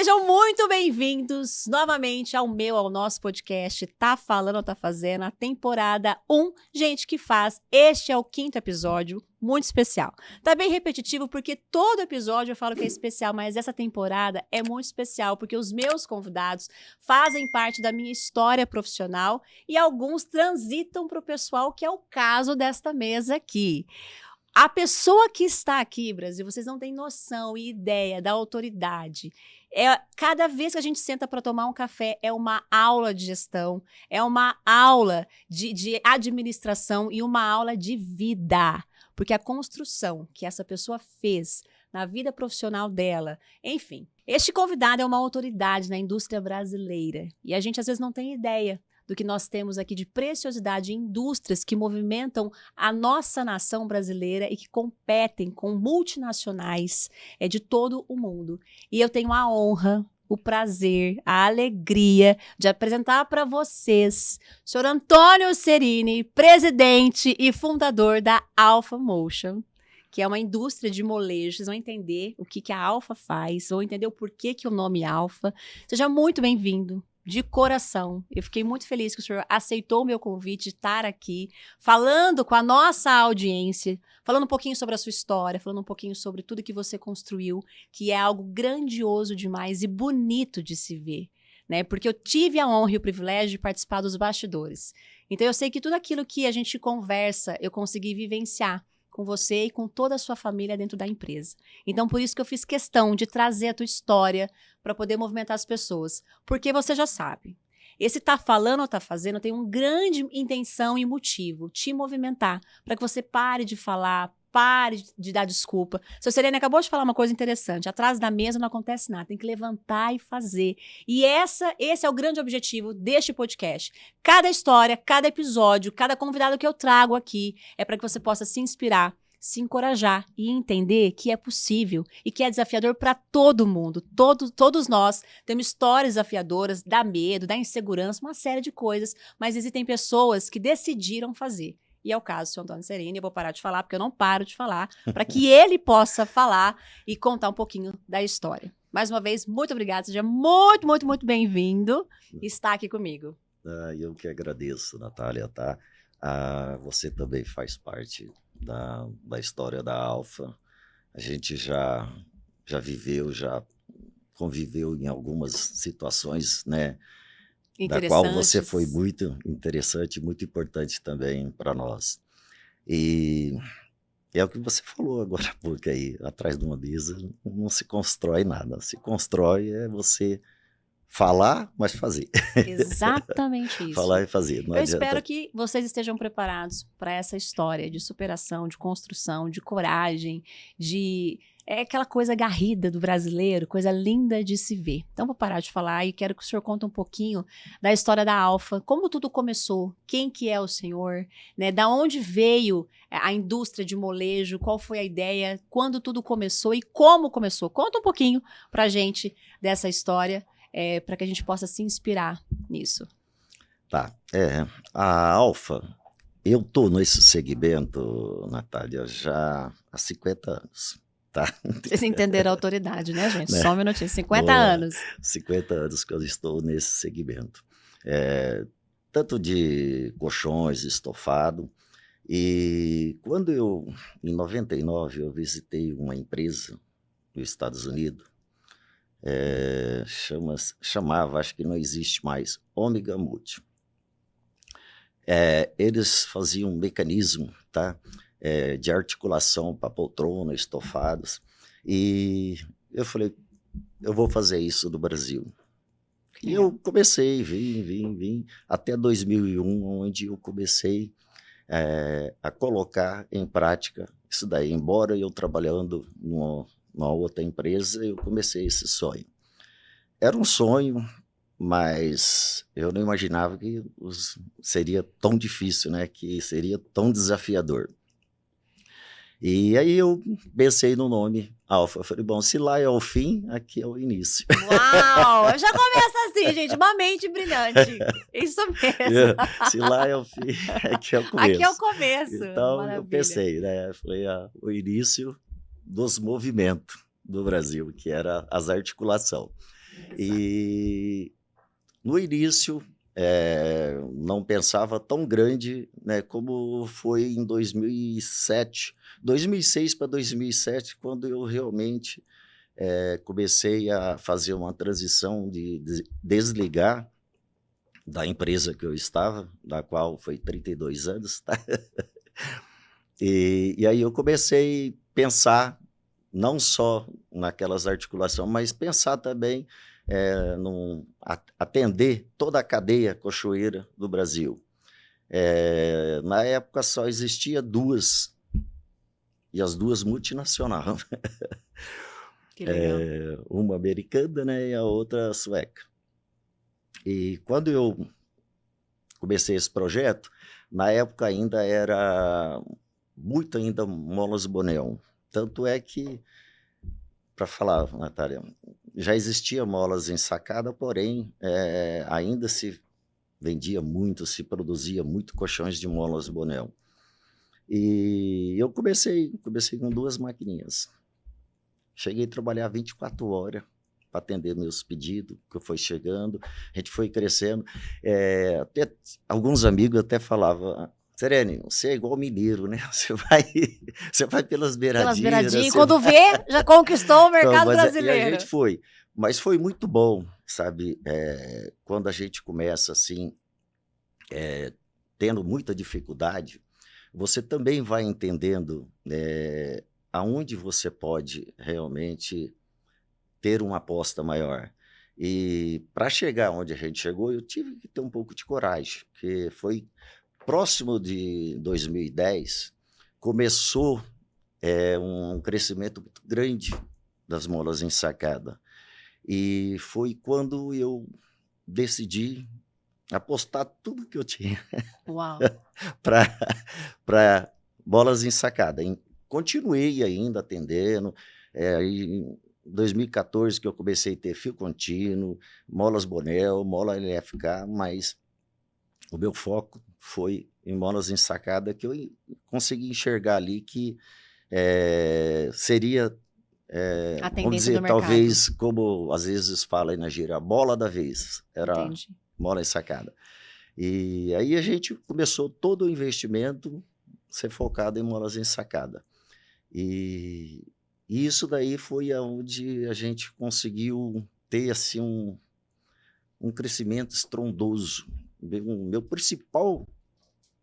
Sejam muito bem-vindos novamente ao nosso podcast Tá Falando ou Tá Fazendo, a temporada 1, Gente que Faz. Este é o 5º episódio, muito especial. Tá bem repetitivo porque todo episódio eu falo que é especial, mas essa temporada é muito especial porque os meus convidados fazem parte da minha história profissional e alguns transitam para o pessoal, que é o caso desta mesa aqui. A pessoa que está aqui, Brasil, vocês não têm noção e ideia da autoridade. Cada vez que a gente senta para tomar um café, é uma aula de gestão, é uma aula de administração e uma aula de vida. Porque a construção que essa pessoa fez na vida profissional dela, enfim. Este convidado é uma autoridade na indústria brasileira e a gente às vezes não tem ideia do que nós temos aqui de preciosidade em indústrias que movimentam a nossa nação brasileira e que competem com multinacionais de todo o mundo. E eu tenho a honra, o prazer, a alegria de apresentar para vocês o senhor Antônio Cerini, presidente e fundador da Alpha Motion, que é uma indústria de molejo. Vocês vão entender o que a Alpha faz, vão entender o porquê que o nome Alpha. Seja muito bem-vindo. De coração, eu fiquei muito feliz que o senhor aceitou o meu convite de estar aqui, falando com a nossa audiência, falando um pouquinho sobre a sua história, falando um pouquinho sobre tudo que você construiu, que é algo grandioso demais e bonito de se ver, né? Porque eu tive a honra e o privilégio de participar dos bastidores. Então eu sei que tudo aquilo que a gente conversa, eu consegui vivenciar com você e com toda a sua família dentro da empresa. Então, por isso que eu fiz questão de trazer a tua história para poder movimentar as pessoas. Porque você já sabe, esse Tá Falando ou Tá Fazendo tem uma grande intenção e motivo, te movimentar, para que você pare de falar, pare de dar desculpa. Seu Serena acabou de falar uma coisa interessante, atrás da mesa não acontece nada, tem que levantar e fazer. E esse é o grande objetivo deste podcast. Cada história, cada episódio, cada convidado que eu trago aqui é para que você possa se inspirar, se encorajar e entender que é possível e que é desafiador para todo mundo. Todos nós temos histórias desafiadoras, dá medo, dá insegurança, uma série de coisas, mas existem pessoas que decidiram fazer. E é o caso do senhor Antônio Cerini. Eu vou parar de falar, porque eu não paro de falar, para que ele possa falar e contar um pouquinho da história. Mais uma vez, muito obrigada. Seja muito, muito, muito bem-vindo e está aqui comigo. Eu que agradeço, Natália, tá? Você também faz parte da história da Alpha. A gente já viveu, já conviveu em algumas situações, né? Da qual você foi muito interessante, muito importante também para nós. E é o que você falou agora há pouco aí, atrás de uma mesa não se constrói nada, se constrói é você falar, mas fazer. Exatamente isso. Falar e fazer. Eu espero que vocês estejam preparados para essa história de superação, de construção, de coragem, É aquela coisa garrida do brasileiro, coisa linda de se ver. Então, vou parar de falar e quero que o senhor conte um pouquinho da história da Alpha, como tudo começou, quem que é o senhor, né? Da onde veio a indústria de molejo, qual foi a ideia, quando tudo começou e como começou. Conta um pouquinho pra gente dessa história, para que a gente possa se inspirar nisso. Tá, a Alpha, eu tô nesse segmento, Natália, já há 50 anos. Tá. Vocês entenderam a autoridade, né, gente? Só um minutinho, 50 anos. 50 anos que eu estou nesse segmento. Tanto de colchões, estofado. E quando em 99, eu visitei uma empresa nos Estados Unidos, chamava, acho que não existe mais, Omega Multi. Eles faziam um mecanismo, tá? De articulação para poltrona, estofados, e eu falei, eu vou fazer isso no Brasil. E eu comecei, vim, até 2001, onde eu comecei a colocar em prática isso daí. Embora eu trabalhando numa outra empresa, eu comecei esse sonho. Era um sonho, mas eu não imaginava que seria tão difícil, né? Que seria tão desafiador. E aí eu pensei no nome Alpha. Eu falei, bom, se lá é o fim, aqui é o início. Uau! Já começa assim, gente, uma mente brilhante. Isso mesmo. Se lá é o fim, aqui é o começo. Aqui é o começo. Então, maravilha. Eu pensei, né? Eu falei, o início dos movimentos do Brasil, que era as articulações. E no início, não pensava tão grande, né, como foi em 2007, 2006 para 2007, quando eu realmente comecei a fazer uma transição de desligar da empresa que eu estava, da qual foi 32 anos, tá? E aí eu comecei a pensar não só naquelas articulações, mas pensar também atender toda a cadeia cochoeira do Brasil. Na época só existia duas, e as duas multinacionais. Que legal. Uma americana, né, e a outra sueca. E quando eu comecei esse projeto, na época ainda era muito ainda Molas Bonneon. Tanto é que, para falar, Natália, já existia molas ensacada, porém ainda se vendia muito, se produzia muito colchões de molas Bonneon. E eu comecei com duas maquininhas. Cheguei a trabalhar 24 horas para atender meus pedidos, que foi chegando, a gente foi crescendo. Até, alguns amigos até falavam, Serene, você é igual mineiro, né? Você vai pelas beiradinhas. Pelas beiradinhas, quando vê, já conquistou o mercado brasileiro. E a gente foi. Mas foi muito bom, sabe? Quando a gente começa assim, tendo muita dificuldade, você também vai entendendo aonde você pode realmente ter uma aposta maior. E para chegar onde a gente chegou, eu tive que ter um pouco de coragem, porque foi próximo de 2010, começou um crescimento muito grande das molas ensacadas. E foi quando eu decidi apostar tudo que eu tinha para bolas ensacadas. Continuei ainda atendendo, em 2014 que eu comecei a ter fio contínuo, molas Bonel, mola LFK, mas o meu foco foi em molas ensacadas, que eu consegui enxergar ali que seria, vamos dizer, talvez, como às vezes fala aí na gíria, a bola da vez, era mola ensacada. E aí a gente começou todo o investimento ser focado em molas ensacadas. E isso daí foi onde a gente conseguiu ter assim, um crescimento estrondoso. Meu principal,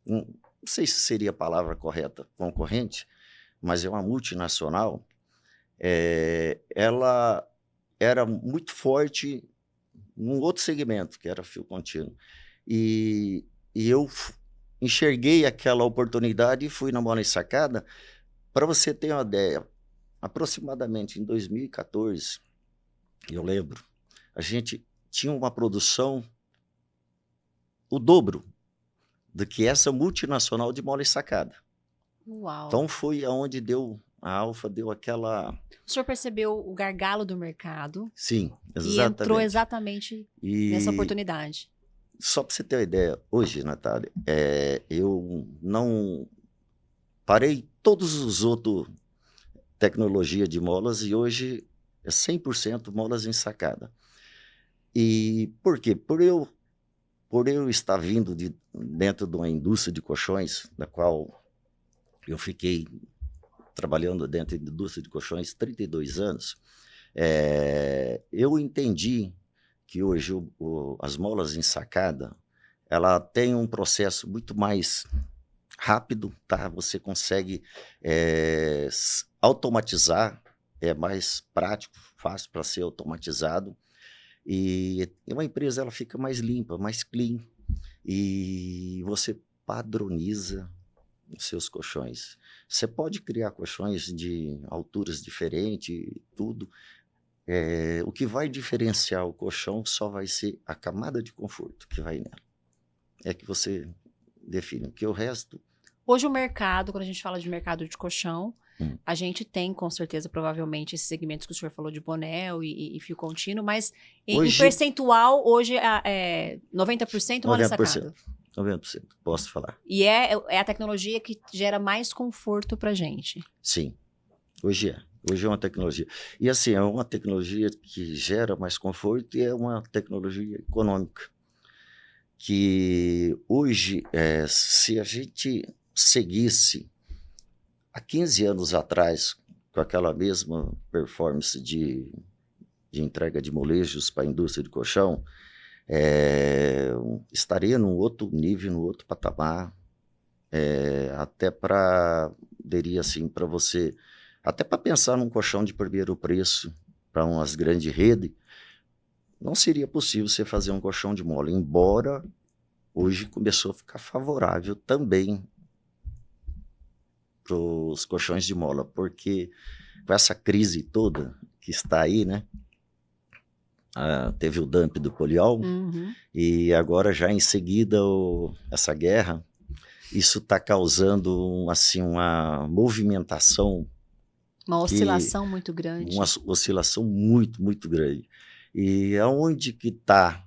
não sei se seria a palavra correta, concorrente, mas é uma multinacional, ela era muito forte num outro segmento, que era fio contínuo. E eu enxerguei aquela oportunidade e fui na mola ensacada. Para você ter uma ideia, aproximadamente em 2014, eu lembro, a gente tinha uma produção o dobro do que essa multinacional de mola ensacada. Uau. Então foi aonde a Alfa deu aquela... O senhor percebeu o gargalo do mercado? Sim, exatamente. E entrou exatamente nessa oportunidade. Só para você ter uma ideia, hoje, Natália, eu não parei todos os outros tecnologia de molas e hoje é 100% molas ensacadas. E por quê? Por eu estar vindo dentro de uma indústria de colchões, da qual eu fiquei trabalhando dentro da indústria de colchões 32 anos, eu entendi que hoje as molas ensacadas, ela tem um processo muito mais rápido, tá? Você consegue automatizar, é mais prático, fácil para ser automatizado. E uma empresa ela fica mais limpa, mais clean, e você padroniza os seus colchões. Você pode criar colchões de alturas diferentes, tudo. O que vai diferenciar o colchão só vai ser a camada de conforto que vai nela. É que você define, que o resto... Hoje o mercado, quando a gente fala de mercado de colchão, a gente tem, com certeza, provavelmente, esses segmentos que o senhor falou de Bonel e fio contínuo, mas em percentual, hoje é 90% mola ensacada. 90%, posso falar. E é a tecnologia que gera mais conforto pra gente. Sim, hoje é. Hoje é uma tecnologia. E assim, é uma tecnologia que gera mais conforto e é uma tecnologia econômica. Que hoje, se a gente seguisse há 15 anos atrás, com aquela mesma performance de entrega de molejos para a indústria de colchão, estaria num outro nível, num outro patamar, até para, diria assim, para você, até para pensar num colchão de primeiro preço para umas grandes redes, não seria possível você fazer um colchão de mola, embora hoje começou a ficar favorável também para os colchões de mola, porque com essa crise toda que está aí, né? Teve o dump do poliol, e agora já em seguida essa guerra, isso está causando assim, uma movimentação, uma oscilação muito grande. Uma oscilação muito, muito grande. E aonde que está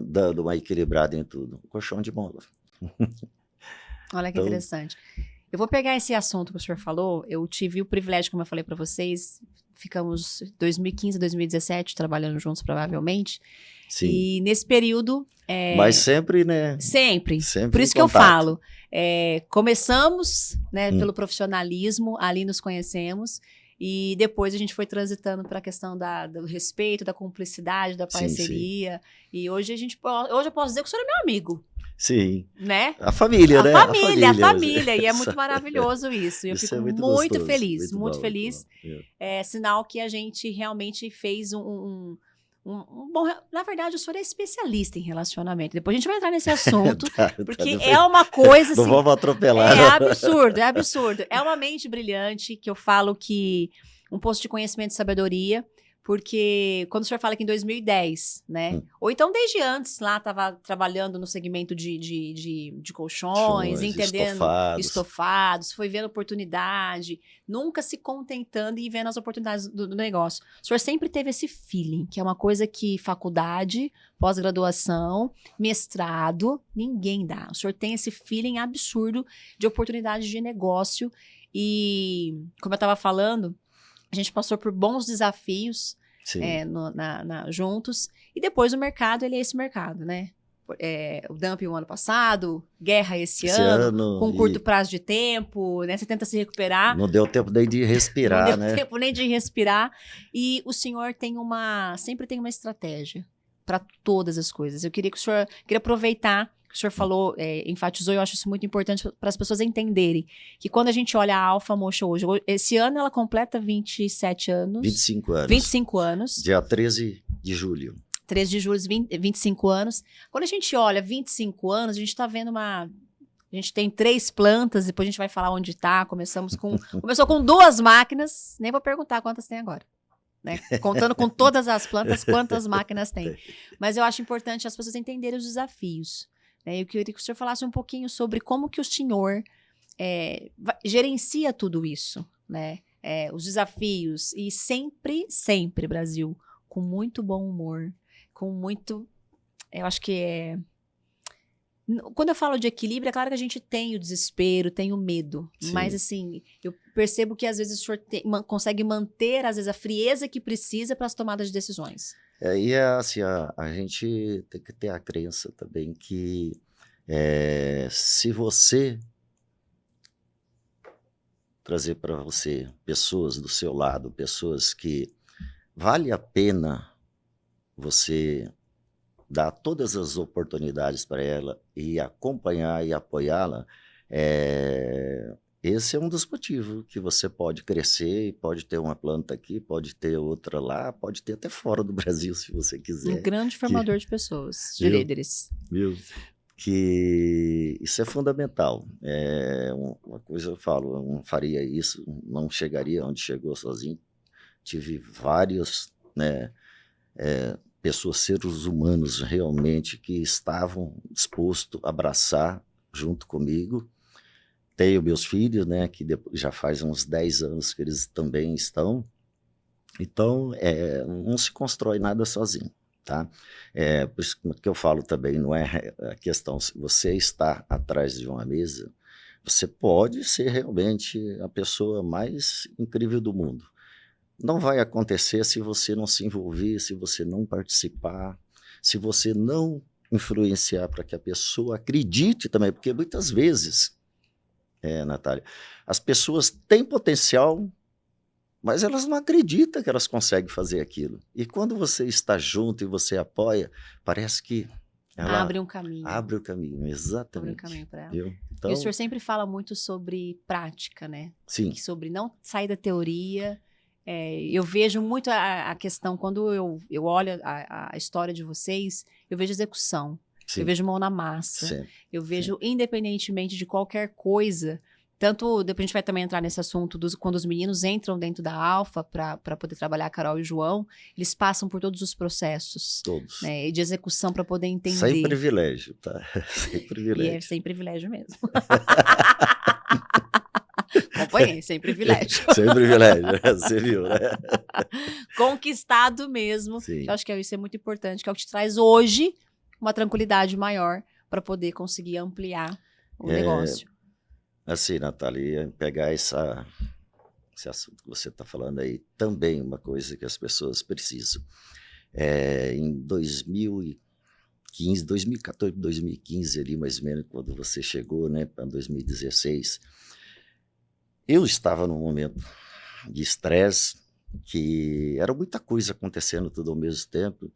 dando uma equilibrada em tudo? O colchão de mola. Olha que interessante. Eu vou pegar esse assunto que o senhor falou. Eu tive o privilégio, como eu falei para vocês, ficamos 2015, 2017 trabalhando juntos, provavelmente. Sim. E nesse período... Mas sempre, né? Sempre. Por isso que eu falo. Começamos, né, pelo profissionalismo, ali nos conhecemos. E depois a gente foi transitando para a questão do respeito, da cumplicidade, da parceria. Sim. E hoje hoje eu posso dizer que o senhor é meu amigo. Sim. Né? A família, né? A família. E é muito maravilhoso isso. Eu fico muito gostoso, feliz, muito bom, feliz. É sinal que a gente realmente fez um bom... Na verdade, o senhor é especialista em relacionamento. Depois a gente vai entrar nesse assunto, porque é uma coisa assim... Não vamos atropelar. É absurdo, é absurdo. É uma mente brilhante, que eu falo que... Um posto de conhecimento e sabedoria... Porque quando o senhor fala que em 2010, né? Ou então desde antes, lá estava trabalhando no segmento de colchões, entendendo estofados, foi vendo oportunidade, nunca se contentando e vendo as oportunidades do negócio. O senhor sempre teve esse feeling, que é uma coisa que faculdade, pós-graduação, mestrado, ninguém dá. O senhor tem esse feeling absurdo de oportunidade de negócio e, como eu estava falando, a gente passou por bons desafios juntos. E depois o mercado, ele é esse mercado, né? O dumping o ano passado, guerra esse ano, com curto prazo de tempo, né? Você tenta se recuperar. Não deu tempo nem de respirar, né? Não deu tempo nem de respirar. E o senhor sempre tem uma estratégia para todas as coisas. Eu queria aproveitar que o senhor falou, enfatizou, eu acho isso muito importante para as pessoas entenderem que quando a gente olha a Alfa Motion hoje, esse ano ela completa 27 anos. 25 anos. 25 anos. Dia 13 de julho. 13 de julho, 25 anos. Quando a gente olha 25 anos, a gente está vendo A gente tem 3 plantas, depois a gente vai falar onde está. Começou com 2 máquinas, nem vou perguntar quantas tem agora. Né? Contando com todas as plantas, quantas máquinas tem. Mas eu acho importante as pessoas entenderem os desafios. Eu queria que o senhor falasse um pouquinho sobre como que o senhor gerencia tudo isso, né? Os desafios. E sempre, sempre, Brasil, com muito bom humor, eu acho que quando eu falo de equilíbrio, é claro que a gente tem o desespero, tem o medo. Sim. Mas, assim, eu percebo que às vezes o senhor consegue manter, às vezes, a frieza que precisa para as tomadas de decisões. E assim, a gente tem que ter a crença também que se você trazer para você pessoas do seu lado, pessoas que vale a pena você dar todas as oportunidades para ela e acompanhar e apoiá-la, esse é um dos motivos que você pode crescer e pode ter uma planta aqui, pode ter outra lá, pode ter até fora do Brasil, se você quiser. Um grande formador de pessoas, de líderes. Viu? Que isso é fundamental. Uma coisa eu falo, eu não faria isso, não chegaria onde chegou sozinho. Tive vários, né, pessoas, seres humanos realmente que estavam dispostos a abraçar junto comigo. Tenho meus filhos, né, que já faz uns 10 anos que eles também estão. Então, não se constrói nada sozinho, tá? Por isso que eu falo também, não é a questão, se você está atrás de uma mesa, você pode ser realmente a pessoa mais incrível do mundo, não vai acontecer se você não se envolver, se você não participar, se você não influenciar para que a pessoa acredite também, porque muitas vezes, Natália, as pessoas têm potencial, mas elas não acreditam que elas conseguem fazer aquilo. E quando você está junto e você apoia, parece que ela Abre um caminho. abre o caminho, exatamente. Abre um caminho para ela. Viu? Então, E o senhor sempre fala muito sobre prática, né? sim, Sobre não sair da teoria. Eu vejo muito a questão, quando eu olho a história de vocês, eu vejo execução, sim, eu vejo mão na massa, sempre. eu vejo, independentemente de qualquer coisa, tanto, depois a gente vai também entrar nesse assunto, quando os meninos entram dentro da Alfa para poder trabalhar a Carol e o João, eles passam por todos os processos, Todos. né, de execução para poder entender. Sem privilégio, tá? Sem E privilégio. é sem privilégio mesmo. Acompanhei, sem privilégio. Sem privilégio, você viu, né? Conquistado mesmo. Sim. Eu acho que isso é muito importante, que é o que te traz hoje uma tranquilidade maior para poder conseguir ampliar o negócio. Assim, Natália, pegar esse assunto que você está falando aí, também uma coisa que as pessoas precisam. Em 2015, 2014, 2015, ali mais ou menos, quando você chegou, né, para 2016, eu estava num momento de estresse, que era muita coisa acontecendo tudo ao mesmo tempo,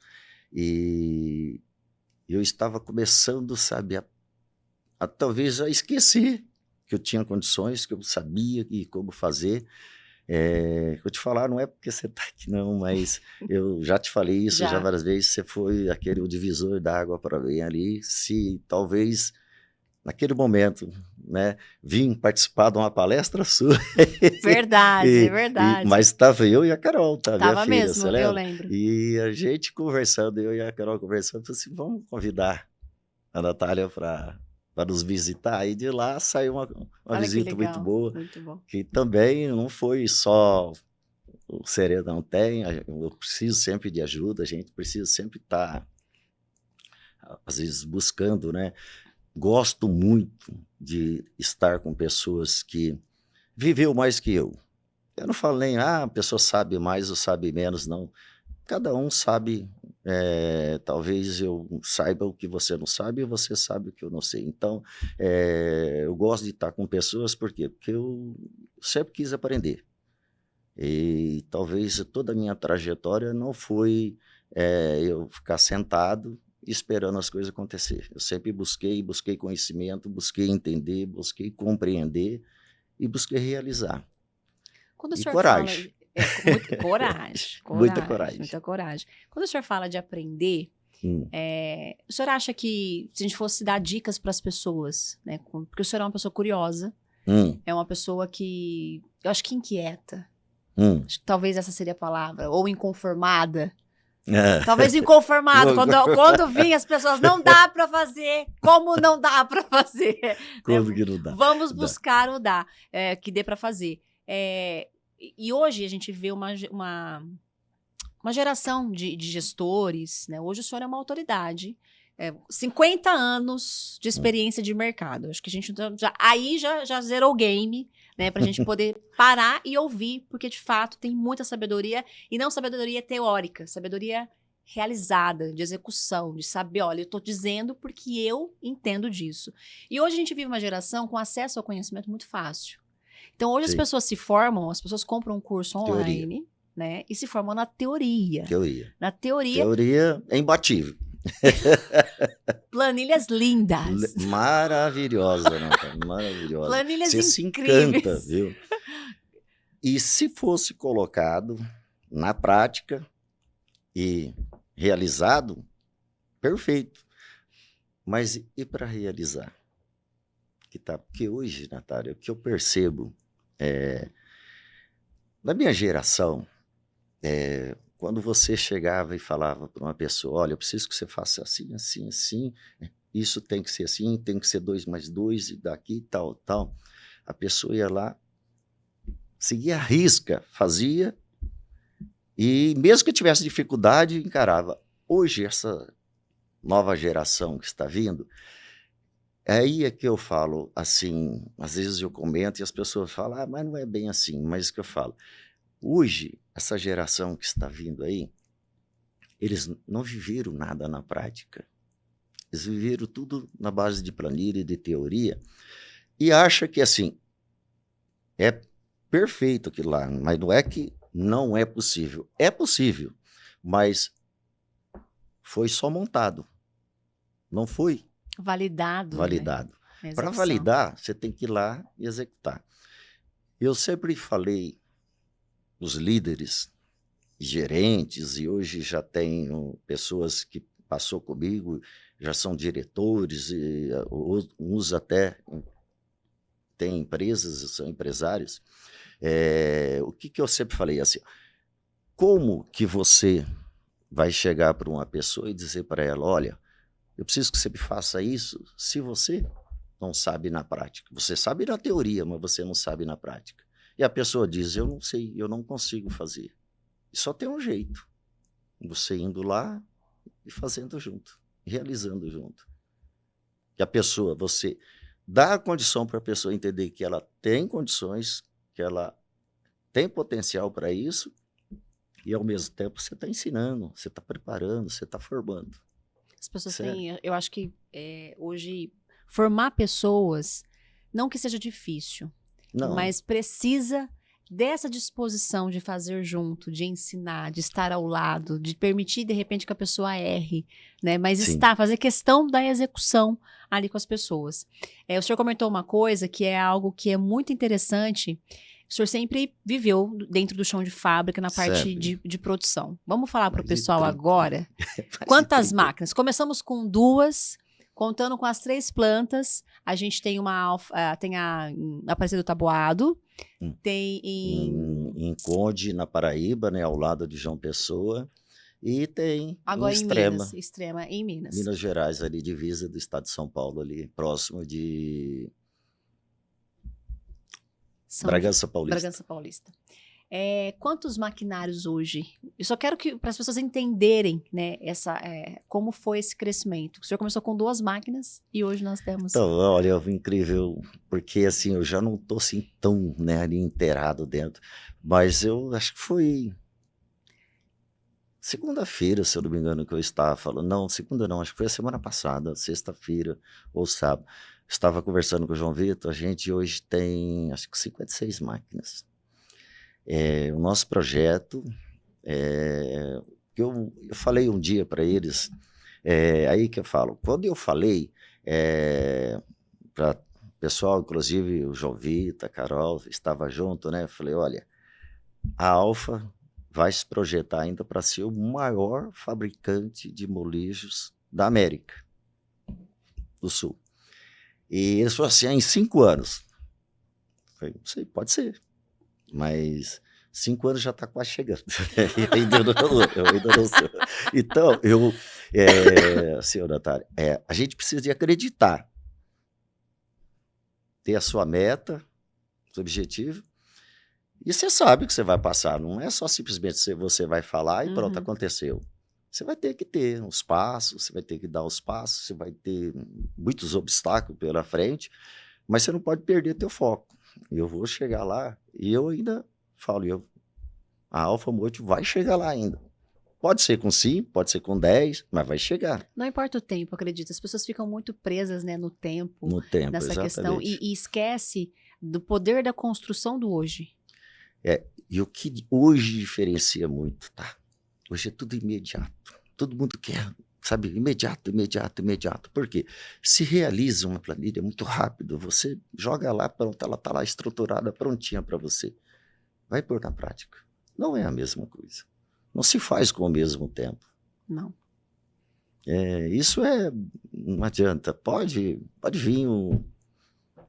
e eu estava começando, sabe, talvez a esquecer que eu tinha condições, que eu sabia como fazer. Eu te falar, não é porque você está aqui não, mas eu já te falei isso já várias vezes, você foi o divisor da água para mim ali, se talvez naquele momento, né, vim participar de uma palestra sua. Verdade, verdade. Mas estava eu e a Carol, tá? Tava minha filha, mesmo, você lembra? eu lembro. E a gente conversando, eu e a Carol conversando, falei assim, vamos convidar a Natália para nos visitar. E de lá saiu uma visita muito boa. Muito bom. Que também não foi só o Serena, não tem. Eu preciso sempre de ajuda, a gente precisa sempre estar, às vezes, buscando, né? Gosto muito de estar com pessoas que viveu mais que eu. Eu não falo nem, a pessoa sabe mais ou sabe menos, não. Cada um sabe, talvez eu saiba o que você não sabe e você sabe o que eu não sei. Então, eu gosto de estar com pessoas, por quê? Porque eu sempre quis aprender. E talvez toda a minha trajetória não foi eu ficar sentado esperando as coisas acontecer. Eu sempre busquei conhecimento, busquei entender, busquei compreender e busquei realizar. Quando o E senhor coragem. Muita coragem. Muita coragem. Muita coragem. Quando o senhor fala de aprender, o senhor acha que se a gente fosse dar dicas para as pessoas, né? Porque o senhor é uma pessoa curiosa, é uma pessoa que, eu acho que inquieta. Acho que talvez essa seria a palavra, ou inconformada. Talvez inconformado, quando vinha as pessoas, não dá para fazer, como não dá para fazer? Como que não dá? Vamos buscar o dá, que dê para fazer. E hoje a gente vê uma geração de gestores, né? Hoje o senhor é uma autoridade, 50 anos de experiência de mercado. Acho que a gente já zerou o game, né? Pra gente poder parar e ouvir, porque de fato tem muita sabedoria, e não sabedoria teórica, sabedoria realizada, de execução, de saber, olha, eu tô dizendo porque eu entendo disso. E hoje a gente vive uma geração com acesso ao conhecimento muito fácil. Então hoje as pessoas se formam, as pessoas compram um curso online, né? E se formam na teoria. Na teoria. Teoria é imbatível. Planilhas lindas. Maravilhosa, né? Maravilhosa. Planilhas Você incríveis. Se encanta, viu? E se fosse colocado na prática e realizado, perfeito. Mas e para realizar? Porque hoje, Natália, o que eu percebo na minha geração, quando você chegava e falava para uma pessoa, olha, eu preciso que você faça assim, assim, assim, isso tem que ser assim, tem que ser 2 mais 2, e daqui, tal, tal. A pessoa ia lá, seguia a risca, fazia, e mesmo que tivesse dificuldade, encarava. Hoje, essa nova geração que está vindo, aí é que eu falo, assim, às vezes eu comento e as pessoas falam, mas não é bem assim, mas o que eu falo, Hoje, essa geração que está vindo aí, eles não viveram nada na prática. Eles viveram tudo na base de planilha e de teoria e acha que, assim, é perfeito aquilo lá, mas não é que não é possível. É possível, mas foi só montado, não foi Validado, né? validado. A Para execução. validar, você tem que ir lá e executar. Eu sempre falei, os líderes, gerentes, e hoje já tenho pessoas que passou comigo, já são diretores, e uns até têm empresas, são empresários. O que eu sempre falei assim, como que você vai chegar para uma pessoa e dizer para ela, olha, eu preciso que você me faça isso, se você não sabe na prática. Você sabe na teoria, mas você não sabe na prática. E a pessoa diz, eu não sei, eu não consigo fazer. E só tem um jeito, você indo lá e fazendo junto, realizando junto. E a pessoa, você dá a condição para a pessoa entender que ela tem condições, que ela tem potencial para isso, e ao mesmo tempo você está ensinando, você está preparando, você está formando. As pessoas Sério? têm, eu acho que hoje formar pessoas, não que seja difícil, Não, mas precisa dessa disposição de fazer junto, de ensinar, de estar ao lado, de permitir de repente que a pessoa erre, né? Mas sim, fazer questão da execução ali com as pessoas. O senhor comentou uma coisa que é algo que é muito interessante. O senhor sempre viveu dentro do chão de fábrica, na parte sempre. de produção. Vamos falar para o Mais de pessoal 30. agora. Mais de Quantas 30. máquinas? Começamos com 2, contando com as 3 plantas. A gente tem tem a Aparecida do Taboado, Hum. tem Em Conde, na Paraíba, né, ao lado de João Pessoa, e tem agora em em Extrema, Minas, Extrema, em Minas. Minas Gerais, ali divisa do estado de São Paulo, ali próximo de Bragança Paulista. Bragança Paulista. Quantos maquinários hoje? Eu só quero que para as pessoas entenderem, né, como foi esse crescimento. O senhor começou com 2 máquinas e hoje nós temos. Então, olha, incrível, porque assim, eu já não estou assim tão, né, ali inteirado dentro, mas eu acho que foi segunda-feira, se eu não me engano, que eu estava falando. Não, segunda não, acho que foi a semana passada, sexta-feira ou sábado. Estava conversando com o João Vitor, a gente hoje tem, acho que 56 máquinas. O nosso projeto, que eu falei um dia para eles, aí que eu falo, quando eu falei para o pessoal, inclusive o João Vitor, a Carol, estava junto, né? Eu falei, olha, a Alfa vai se projetar ainda para ser o maior fabricante de molijos da América do Sul. E eles falaram assim, em 5 anos. Eu falei, não sei, pode ser, mas 5 anos já está quase chegando. Eu ainda não sei. Então, senhor Natália, a gente precisa de acreditar, ter a sua meta, seu objetivo, e você sabe que você vai passar, não é só simplesmente você vai falar e pronto, aconteceu. Você vai ter que ter os passos, você vai ter que dar os passos, você vai ter muitos obstáculos pela frente, mas você não pode perder teu foco. Eu vou chegar lá e eu ainda falo, a Alfa Multi vai chegar lá ainda. Pode ser com 5, pode ser com 10, mas vai chegar. Não importa o tempo, acredito. As pessoas ficam muito presas, né, no tempo. No tempo, nessa exatamente. Questão e esquece do poder da construção do hoje. E o que hoje diferencia muito, tá? Hoje é tudo imediato. Todo mundo quer, sabe, imediato. Por quê? Se realiza uma planilha muito rápido, você joga lá, pronto, ela está lá estruturada, prontinha para você. Vai pôr na prática. Não é a mesma coisa. Não se faz com o mesmo tempo. Não. Isso não adianta. Pode vir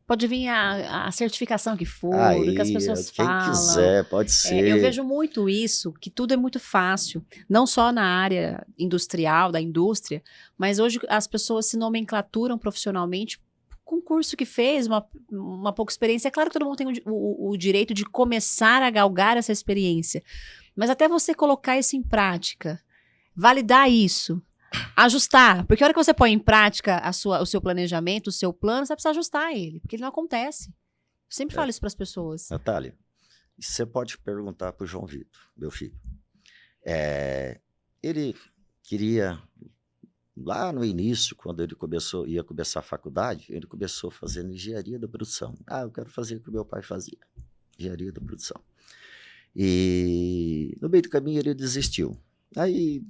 Pode vir a certificação que for, aí, que as pessoas quem falam. quiser, pode ser. Eu vejo muito isso, que tudo é muito fácil, não só na área industrial, da indústria, mas hoje as pessoas se nomenclaturam profissionalmente com o curso que fez, uma pouca experiência. É claro que todo mundo tem o direito de começar a galgar essa experiência, mas até você colocar isso em prática, validar isso, ajustar, porque a hora que você põe em prática o seu planejamento, o seu plano, você precisa ajustar ele, porque ele não acontece. Eu sempre falo isso para as pessoas. Natália, Você pode perguntar para o João Vitor, meu filho. Ele queria, lá no início, quando ele ia começar a faculdade, ele começou fazendo engenharia da produção. Eu quero fazer o que meu pai fazia, engenharia da produção. E no meio do caminho ele desistiu. Aí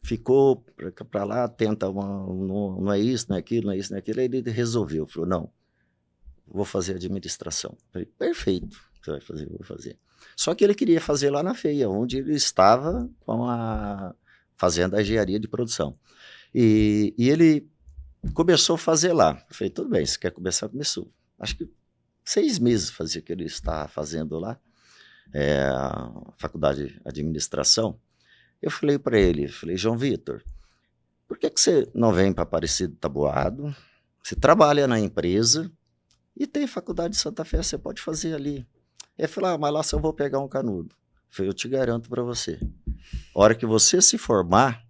ficou para lá, tenta, não é isso, não é aquilo, não é isso, não é aquilo. Aí ele resolveu, falou, não, vou fazer administração. Falei, perfeito, você vai fazer, eu vou fazer. Só que ele queria fazer lá na FEIA, onde ele estava fazendo a engenharia de produção. E ele começou a fazer lá. Eu falei, tudo bem, você quer começar? Começou. Acho que 6 meses fazia que ele estava fazendo lá, a faculdade de administração. Eu falei para ele, João Vitor, por que você não vem para Aparecido Taboado? Você trabalha na empresa e tem faculdade de Santa Fé, você pode fazer ali. Ele falou, mas lá só vou pegar um canudo. Eu falei, eu te garanto para você. A hora que você se formar,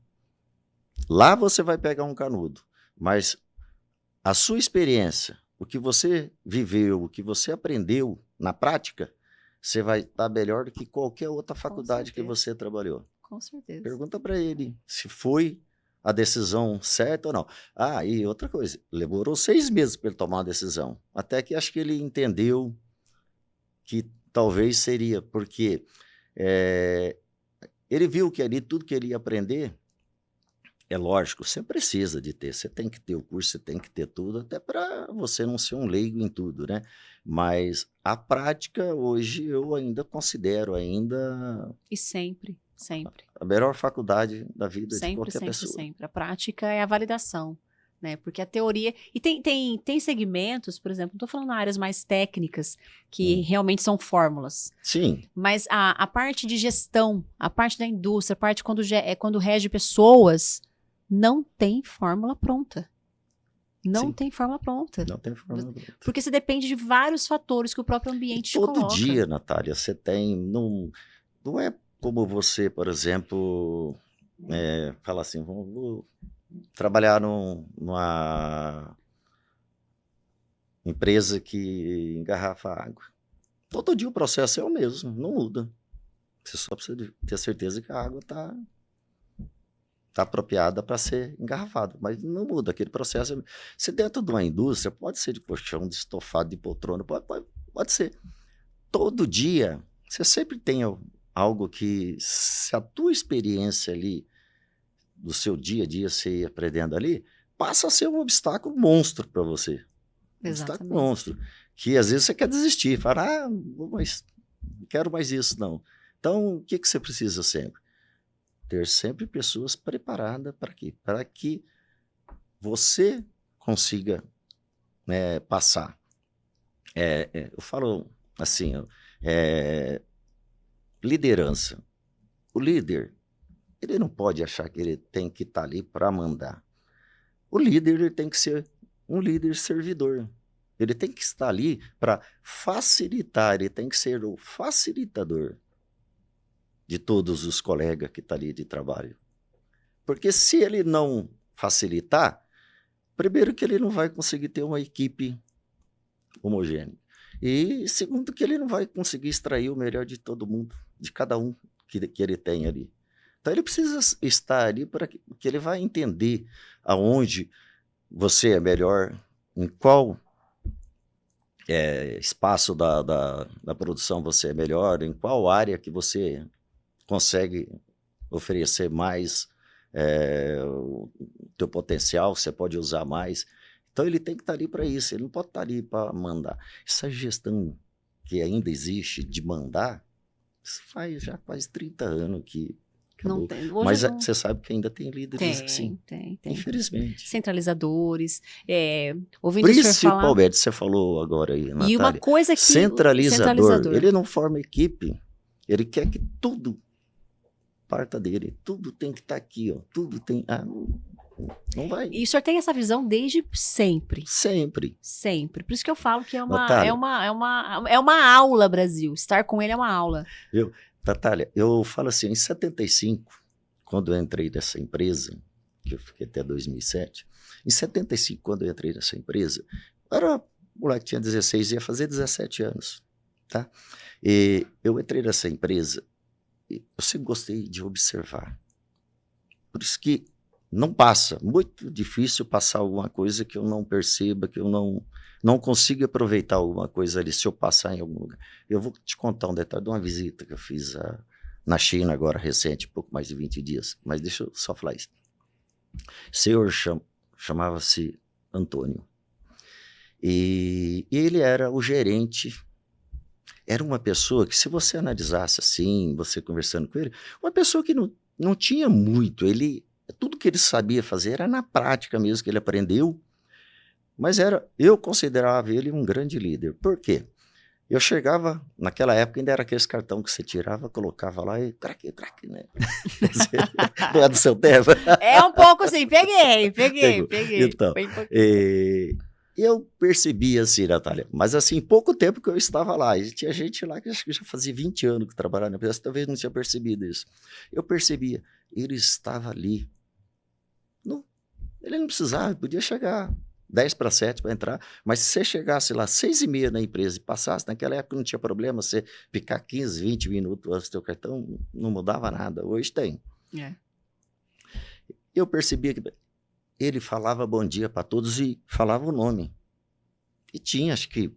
lá você vai pegar um canudo. Mas a sua experiência, o que você viveu, o que você aprendeu na prática, você vai estar melhor do que qualquer outra faculdade que você trabalhou. Com certeza. Pergunta para ele se foi a decisão certa ou não. E outra coisa, demorou 6 meses para ele tomar uma decisão. Até que acho que ele entendeu que talvez seria, porque ele viu que ali tudo que ele ia aprender, é lógico, você precisa de ter, você tem que ter o curso, você tem que ter tudo, até para você não ser um leigo em tudo, né? Mas a prática, hoje, eu ainda considero E sempre. A melhor faculdade da vida de qualquer sempre, pessoa. Sempre. A prática é a validação, né? Porque a teoria... E tem segmentos, por exemplo, não estou falando áreas mais técnicas, que realmente são fórmulas. Sim. Mas a parte de gestão, a parte da indústria, a parte quando rege pessoas, não tem fórmula pronta. Não tem fórmula pronta. Não tem fórmula pronta. Porque você depende de vários fatores que o próprio ambiente te coloca. Todo dia, Natália, você tem... Não é como você, por exemplo, fala assim, vou trabalhar numa empresa que engarrafa água. Todo dia o processo é o mesmo, não muda. Você só precisa ter certeza que a água está apropriada para ser engarrafada, mas não muda aquele processo. Se dentro de uma indústria, pode ser de colchão, de estofado, de poltrona, pode ser. Todo dia, você sempre tem algo que, se a tua experiência ali, do seu dia a dia, você ir aprendendo ali, passa a ser um obstáculo monstro para você. Um obstáculo monstro. Que às vezes você quer desistir, fala, mas não quero mais isso, não. Então, o que você precisa sempre? Ter sempre pessoas preparadas para quê? Para que você consiga, né, passar. Eu falo assim, liderança. O líder, ele não pode achar que ele tem que estar ali para mandar. O líder, ele tem que ser um líder servidor. Ele tem que estar ali para facilitar, ele tem que ser o facilitador de todos os colegas que estão ali de trabalho. Porque se ele não facilitar, primeiro que ele não vai conseguir ter uma equipe homogênea. E segundo que ele não vai conseguir extrair o melhor de todo mundo, de cada um que ele tem ali. Então ele precisa estar ali para que ele vai entender aonde você é melhor, em qual espaço da produção você é melhor, em qual área que você consegue oferecer mais o teu potencial, você pode usar mais. Então ele tem que estar ali para isso, ele não pode estar ali para mandar. Essa gestão que ainda existe de mandar, isso faz já quase 30 anos que acabou. Não tem. Mas você sabe que ainda tem líderes assim. Tem. Infelizmente. Centralizadores. Ouvindo o senhor falar... Principalmente, você falou agora aí, Natália. E uma coisa que... Centralizador. Ele não forma equipe. Ele quer que tudo parta dele. Tudo tem que estar aqui, ó. Tudo tem... não vai. E o senhor tem essa visão desde sempre. Sempre. Por isso que eu falo que Natália, é uma aula, Brasil. Estar com ele é uma aula. Natália, eu falo assim, em 75, quando eu entrei nessa empresa, que eu fiquei até 2007, em 75, quando eu entrei nessa empresa, eu era moleque, tinha 16, ia fazer 17 anos. tá? E eu entrei nessa empresa, e eu sempre gostei de observar. Por isso que não passa, muito difícil passar alguma coisa que eu não perceba, que eu não consiga aproveitar alguma coisa ali, se eu passar em algum lugar. Eu vou te contar um detalhe de uma visita que eu fiz na China agora, recente, pouco mais de 20 dias, mas deixa eu só falar isso. O senhor chamava-se Antônio, e ele era o gerente. Era uma pessoa que, se você analisasse assim, você conversando com ele, uma pessoa que não tinha muito, tudo que ele sabia fazer era na prática mesmo, que ele aprendeu, mas eu considerava ele um grande líder. Por quê? Eu chegava, naquela época ainda era aqueles cartão que você tirava, colocava lá e craque, né? Não é do seu tempo? É um pouco assim, peguei. Então, Bem pouquinho. eu percebi assim, Natália, mas assim, pouco tempo que eu estava lá, e tinha gente lá que acho que já fazia 20 anos que trabalhava na empresa, talvez não tinha percebido isso. Eu percebia, ele estava ali. Ele não precisava, podia chegar 10 para 7 para entrar, mas se você chegasse lá 6h30 na empresa e passasse, naquela época não tinha problema você ficar 15, 20 minutos antes do teu cartão, não mudava nada, hoje tem. É. Eu percebia que ele falava bom dia para todos e falava o nome. E tinha, acho que,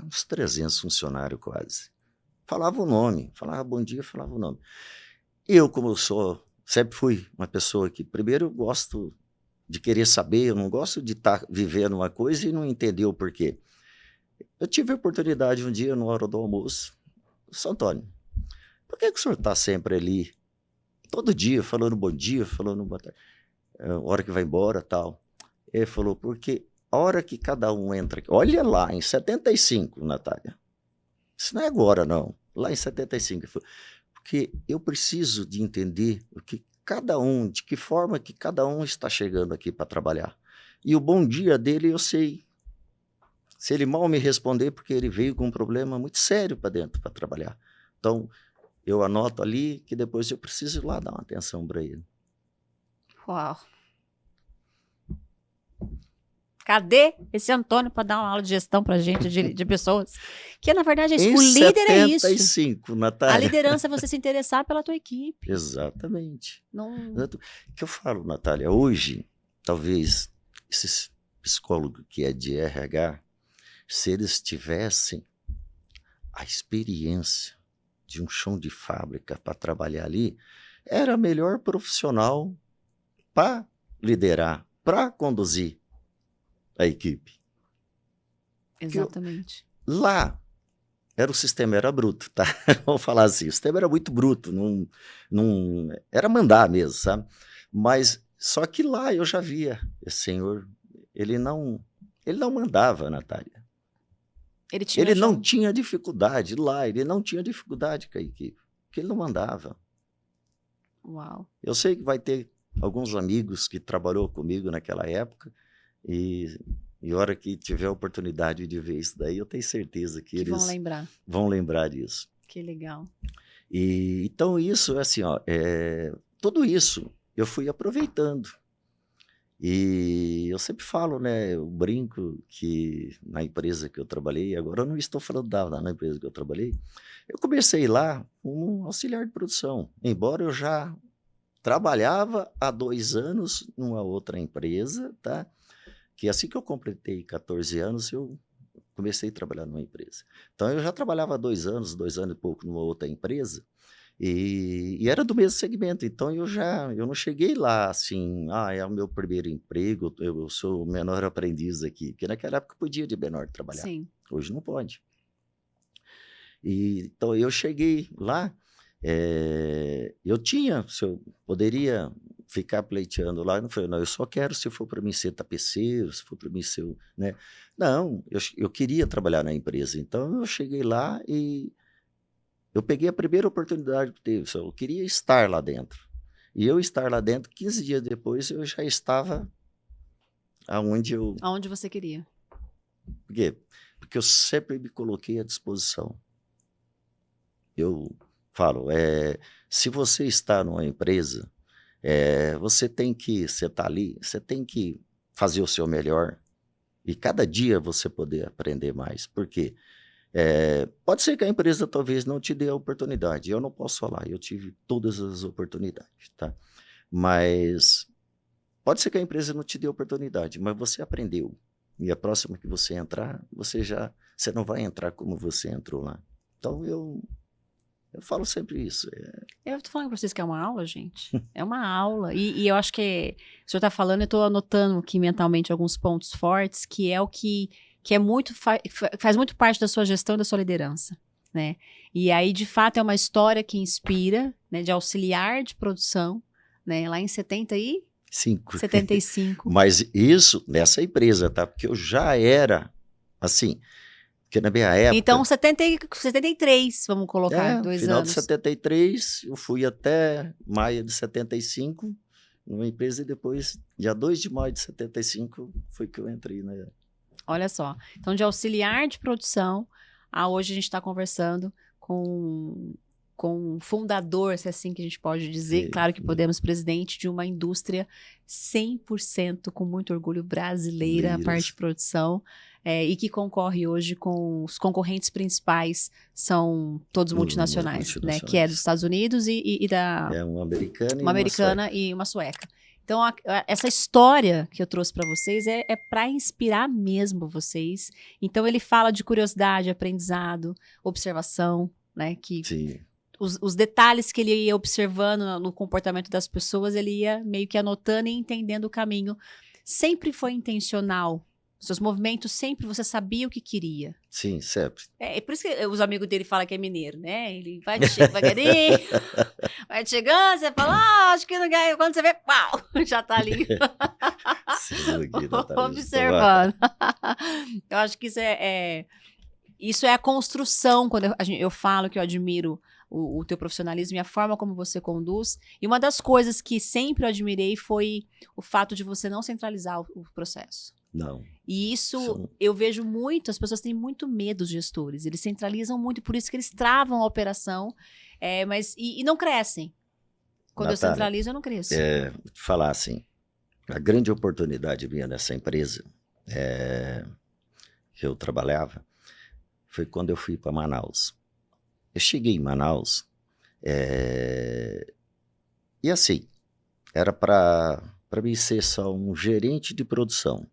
uns 300 funcionários quase. Falava o nome, falava bom dia, falava o nome. Eu, como eu sempre fui uma pessoa que, primeiro, eu gosto de querer saber, eu não gosto de estar vivendo uma coisa e não entender o porquê. Eu tive a oportunidade um dia, na hora do almoço, São Antônio, por que o senhor está sempre ali, todo dia, falando bom dia, falando boa tarde, a hora que vai embora, tal? Ele falou, porque a hora que cada um entra, olha lá, em 75, Natália, isso não é agora não, lá em 75, porque eu preciso de entender o que de que forma que cada um está chegando aqui para trabalhar. E o bom dia dele eu sei. Se ele mal me responder, porque ele veio com um problema muito sério para dentro para trabalhar. Então, eu anoto ali que depois eu preciso ir lá dar uma atenção para ele. Uau. Cadê esse Antônio para dar uma aula de gestão para gente, de pessoas? Que, na verdade, o líder é isso. 75, Natália. A liderança é você se interessar pela tua equipe. Exatamente. Não... O que eu falo, Natália, hoje, talvez, esses psicólogos que é de RH, se eles tivessem a experiência de um chão de fábrica para trabalhar ali, era melhor profissional para liderar, para conduzir a equipe. Exatamente. Lá, o sistema era bruto, tá? Vamos falar assim, o sistema era muito bruto, não era mandar mesmo, sabe? Mas, só que lá eu já via, esse senhor, ele não mandava, Natália. Ele não tinha dificuldade lá, ele não tinha dificuldade com a equipe, porque ele não mandava. Uau. Eu sei que vai ter alguns amigos que trabalhou comigo naquela época, e a hora que tiver a oportunidade de ver isso daí, eu tenho certeza que eles vão lembrar disso. Que legal. E, então, isso, assim, ó, tudo isso eu fui aproveitando. E eu sempre falo, né, eu brinco que na empresa que eu trabalhei, agora eu não estou falando na empresa que eu trabalhei, eu comecei lá como auxiliar de produção, embora eu já trabalhava há 2 anos numa outra empresa, tá? Que assim que eu completei 14 anos, eu comecei a trabalhar numa empresa. Então, eu já trabalhava há 2 anos e pouco numa outra empresa, e era do mesmo segmento. Então, eu não cheguei lá assim, é o meu primeiro emprego, eu sou o menor aprendiz aqui, porque naquela época podia de menor trabalhar. Sim. Hoje não pode. Então, eu cheguei lá, eu poderia ficar pleiteando lá, não falei, não, eu só quero se for para mim ser tapeceiro, se for para mim ser, né? Não, eu queria trabalhar na empresa, então eu cheguei lá e eu peguei a primeira oportunidade que teve, eu queria estar lá dentro. E eu estar lá dentro, 15 dias depois, eu já estava aonde você queria. Por quê? Porque eu sempre me coloquei à disposição. Eu falo, se você está numa empresa, você está ali, você tem que fazer o seu melhor e cada dia você poder aprender mais. Por quê? Pode ser que a empresa talvez não te dê a oportunidade, eu não posso falar, eu tive todas as oportunidades, tá? Mas pode ser que a empresa não te dê a oportunidade, mas você aprendeu. E a próxima que você entrar, você não vai entrar como você entrou lá. Então eu falo sempre isso. Eu tô falando pra vocês que é uma aula, gente. É uma aula. E eu acho que o senhor tá falando, eu tô anotando aqui mentalmente alguns pontos fortes, que é o que é muito, faz muito parte da sua gestão e da sua liderança, né? E aí, de fato, é uma história que inspira, né, de auxiliar de produção, né, lá em 75. Mas isso nessa empresa, tá? Porque eu já era, assim, porque na minha época... Então, 73, vamos colocar, 2 final anos. de 73, eu fui até maio de 75, numa empresa, e depois, dia 2 de maio de 75, foi que eu entrei, né? Olha só. Então, de auxiliar de produção, a hoje a gente está conversando com um fundador, se é assim que a gente pode dizer, claro que podemos, presidente de uma indústria 100% com muito orgulho brasileira, a parte de produção, e que concorre hoje com os concorrentes principais, são todos multinacionais, né? Que é dos Estados Unidos e da... uma americana uma americana e uma sueca. Então, essa história que eu trouxe para vocês é para inspirar mesmo vocês. Então, ele fala de curiosidade, aprendizado, observação, né? Que Sim. Os detalhes que ele ia observando no comportamento das pessoas, ele ia meio que anotando e entendendo o caminho. Sempre foi intencional. Seus movimentos, sempre você sabia o que queria. Sim, sempre. É por isso que os amigos dele falam que é mineiro, né? Ele vai devagarinho, vai chegando, você fala, acho que não ganha. Quando você vê, pau, já tá ali. Observando. Eu acho que isso é a construção, quando eu falo que eu admiro o teu profissionalismo e a forma como você conduz. E uma das coisas que sempre eu admirei foi o fato de você não centralizar o processo. Não. E isso eu vejo muito, as pessoas têm muito medo dos gestores, eles centralizam muito, por isso que eles travam a operação, mas não crescem. Quando Natália, eu centralizo, eu não cresço. Falar assim, a grande oportunidade minha nessa empresa que eu trabalhava foi quando eu fui para Manaus. Eu cheguei em Manaus e assim, era para mim ser só um gerente de produção.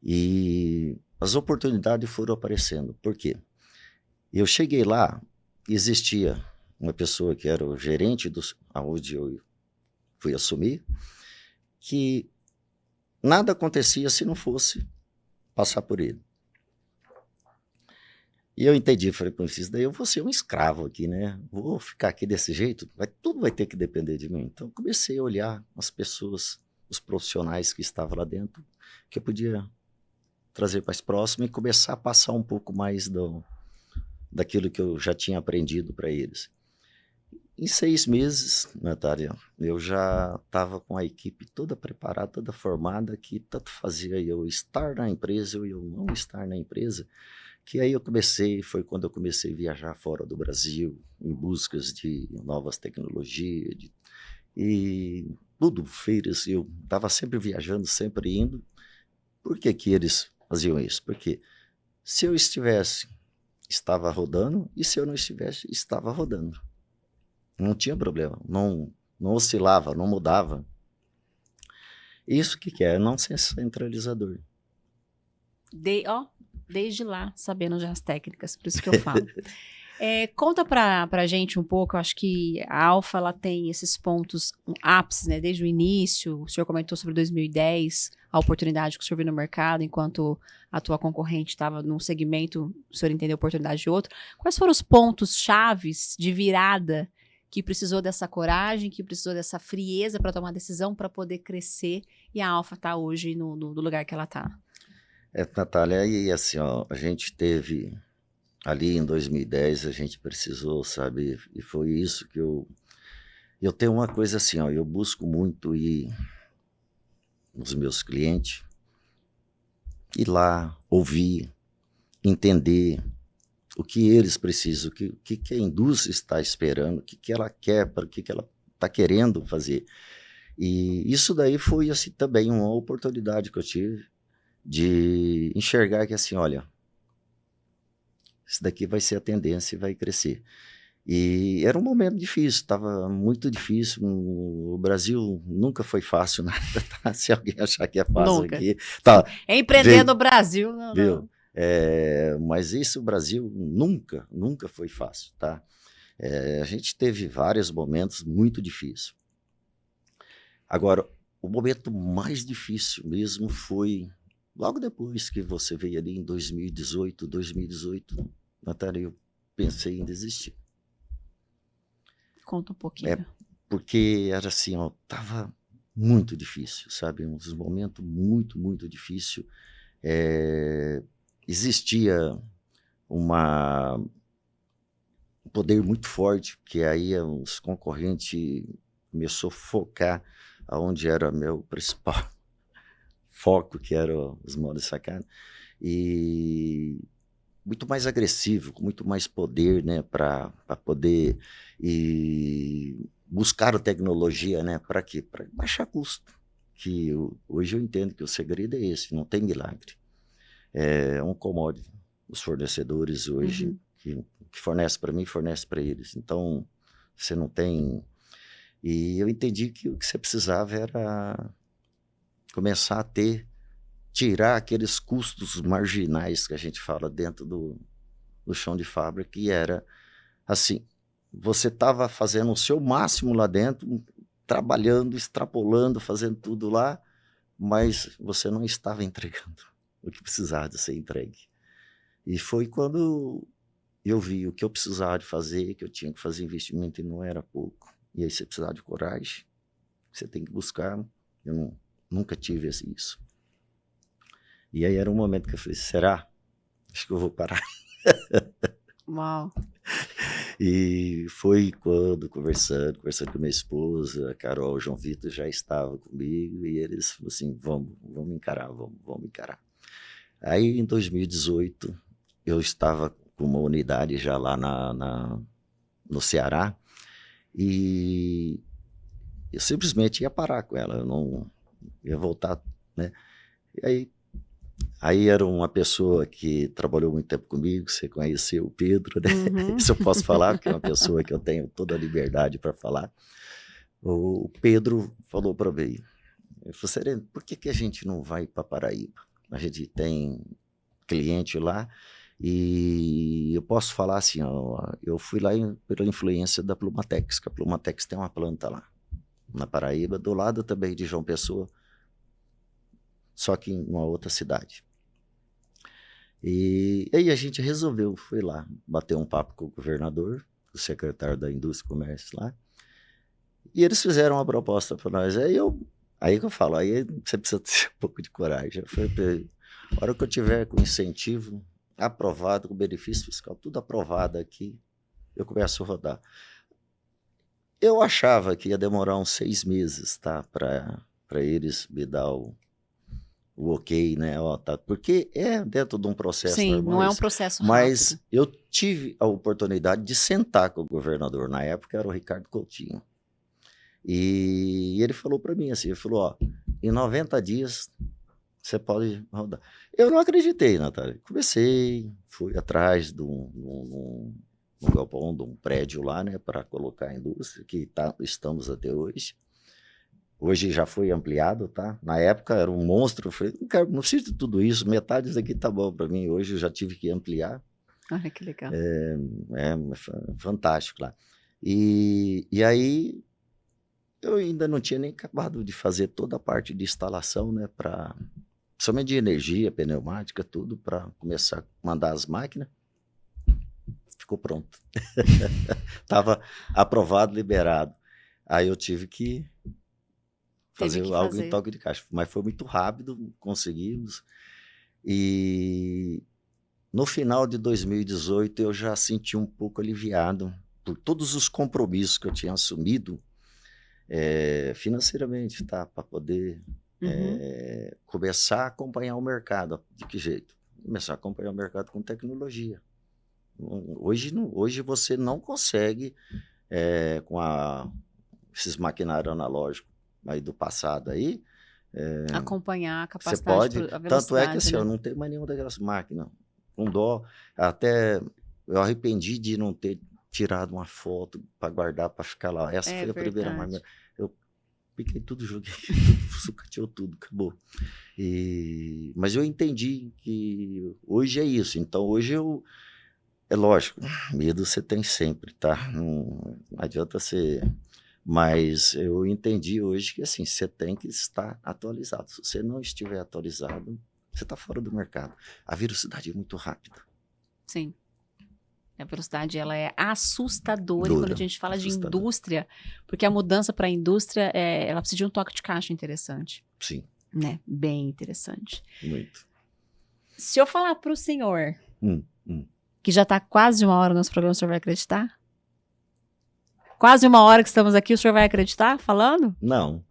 E as oportunidades foram aparecendo. Por quê? Eu cheguei lá, existia uma pessoa que era o gerente onde eu fui assumir, que nada acontecia se não fosse passar por ele. E eu entendi, falei, isso daí eu vou ser um escravo aqui, né? Vou ficar aqui desse jeito, tudo vai ter que depender de mim. Então, comecei a olhar as pessoas, os profissionais que estavam lá dentro, que eu podia trazer mais próximo e começar a passar um pouco mais daquilo que eu já tinha aprendido para eles. Em 6 meses, Natália, eu já estava com a equipe toda preparada, toda formada, que tanto fazia eu estar na empresa ou eu não estar na empresa, que aí foi quando eu comecei a viajar fora do Brasil, em buscas de novas tecnologias, e tudo, feiras, eu estava sempre viajando, sempre indo. Por que eles faziam isso? Porque se eu estava rodando, e se eu não estivesse, estava rodando. Não tinha problema, não oscilava, não mudava. Isso que é não ser centralizador. Desde lá, sabendo já as técnicas, por isso que eu falo. Conta pra gente um pouco, eu acho que a Alfa, ela tem esses pontos ápices, né, desde o início. O senhor comentou sobre 2010, a oportunidade que o senhor viu no mercado, enquanto a tua concorrente estava num segmento, o senhor entendeu a oportunidade de outro. Quais foram os pontos chaves de virada que precisou dessa coragem, que precisou dessa frieza para tomar decisão, para poder crescer, e a Alfa está hoje no lugar que ela está? Natália, e assim, a gente teve... Ali em 2010 a gente precisou, sabe, e foi isso que eu tenho uma coisa assim, eu busco muito ir nos meus clientes, ir lá, ouvir, entender o que eles precisam, o que a indústria está esperando, o que ela quer, o que ela está querendo fazer. E isso daí foi assim, também uma oportunidade que eu tive de enxergar que assim, olha, isso daqui vai ser a tendência e vai crescer. E era um momento difícil, estava muito difícil. O Brasil nunca foi fácil nada, tá? Se alguém achar que é fácil Nunca. aqui, tá? Empreender no Brasil, não, Viu? não. Mas isso o Brasil nunca foi fácil, tá? A gente teve vários momentos muito difíceis. Agora, o momento mais difícil mesmo foi logo depois que você veio ali em 2018, Natália, eu pensei em desistir. Conta um pouquinho. Porque era assim, ó, tava muito difícil, sabe? Um momento muito difícil. Existia um poder muito forte, que aí os concorrentes começou a focar aonde era meu principal foco, que era os modos sacados, e muito mais agressivo, com muito mais poder, né, para poder buscar a tecnologia, né, para quê? Para baixar custo. Que hoje eu entendo que o segredo é esse, não tem milagre. É um commodity. Os fornecedores hoje que fornece para mim, fornece para eles. Então, você não tem... E eu entendi que o que você precisava era começar a tirar aqueles custos marginais que a gente fala dentro do chão de fábrica, que era assim, você estava fazendo o seu máximo lá dentro, trabalhando, extrapolando, fazendo tudo lá, mas você não estava entregando o que precisava de ser entregue. E foi quando eu vi o que eu precisava de fazer, que eu tinha que fazer investimento e não era pouco. E aí você precisava de coragem, você tem que buscar. Eu nunca tive isso. E aí era um momento que eu falei, será? Acho que eu vou parar. Uau! E foi quando, conversando com minha esposa, a Carol, o João Vitor já estava comigo, e eles falaram assim, vamos encarar, vamos encarar. Aí em 2018, eu estava com uma unidade já lá no Ceará, e eu simplesmente ia parar com ela, eu não ia voltar, né? E aí era uma pessoa que trabalhou muito tempo comigo, você conheceu o Pedro, né? Isso eu posso falar, porque é uma pessoa que eu tenho toda a liberdade para falar. O Pedro falou para mim, ele falou, Sereno, por que a gente não vai para Paraíba? A gente tem cliente lá, e eu posso falar assim, ó, eu fui lá pela influência da Plumatex, que a Plumatex tem uma planta lá, na Paraíba, do lado também de João Pessoa, só que em uma outra cidade. E aí a gente resolveu, foi lá, bater um papo com o governador, o secretário da Indústria e Comércio lá, e eles fizeram uma proposta para nós. Aí que eu falo, aí você precisa ter um pouco de coragem. Eu falei, a hora que eu tiver com incentivo aprovado, com benefício fiscal, tudo aprovado aqui, eu começo a rodar. Eu achava que ia demorar uns 6 meses, tá, para eles me dar o ok, né? Ó, tá, porque é dentro de um processo Sim, normal. não é um processo mas rápido. eu tive a oportunidade de sentar com o governador, na época era o Ricardo Coutinho. E ele falou para mim assim, ele falou, ó, em 90 dias você pode rodar. Eu não acreditei, Natália. Comecei, fui atrás de um galpão, de um prédio lá, né, para colocar a indústria, que estamos até hoje. Hoje já foi ampliado, tá? Na época era um monstro. Eu falei, não preciso de tudo isso, metade disso aqui tá bom para mim. Hoje eu já tive que ampliar. Olha que legal. É fantástico lá. E aí eu ainda não tinha nem acabado de fazer toda a parte de instalação, né? Principalmente de energia, pneumática, tudo, para começar a mandar as máquinas. Ficou pronto. Estava aprovado, liberado. Aí eu tive que fazer algo em toque de caixa. Mas foi muito rápido, conseguimos. E no final de 2018 eu já senti um pouco aliviado por todos os compromissos que eu tinha assumido financeiramente, tá? Para poder começar a acompanhar o mercado. De que jeito? Começar a acompanhar o mercado com tecnologia. Hoje você não consegue, com esses maquinários analógicos aí do passado aí, acompanhar a você capacidade, pode, a velocidade, tanto é que assim, né? eu não tenho mais nenhuma daquelas máquinas com dó. Até eu arrependi de não ter tirado uma foto para guardar, para ficar lá. Essa É foi a primeira verdade. máquina. Eu piquei tudo, joguei tudo, sucateou tudo, acabou. Mas eu entendi que hoje é isso. Então, hoje é lógico, medo você tem sempre, tá? Não adianta você. Mas eu entendi hoje que assim, você tem que estar atualizado. Se você não estiver atualizado, você está fora do mercado. A velocidade é muito rápida. Sim. A velocidade, ela é assustadora. E quando a Dura, gente fala de assustadora. indústria, porque a mudança para a indústria, ela precisa de um toque de caixa interessante, Sim, né? Bem interessante. muito. Se eu falar para o senhor, Hum. que já está quase 1 hora no nosso programa, o senhor vai acreditar? Quase 1 hora que estamos aqui, o senhor vai acreditar falando? Não.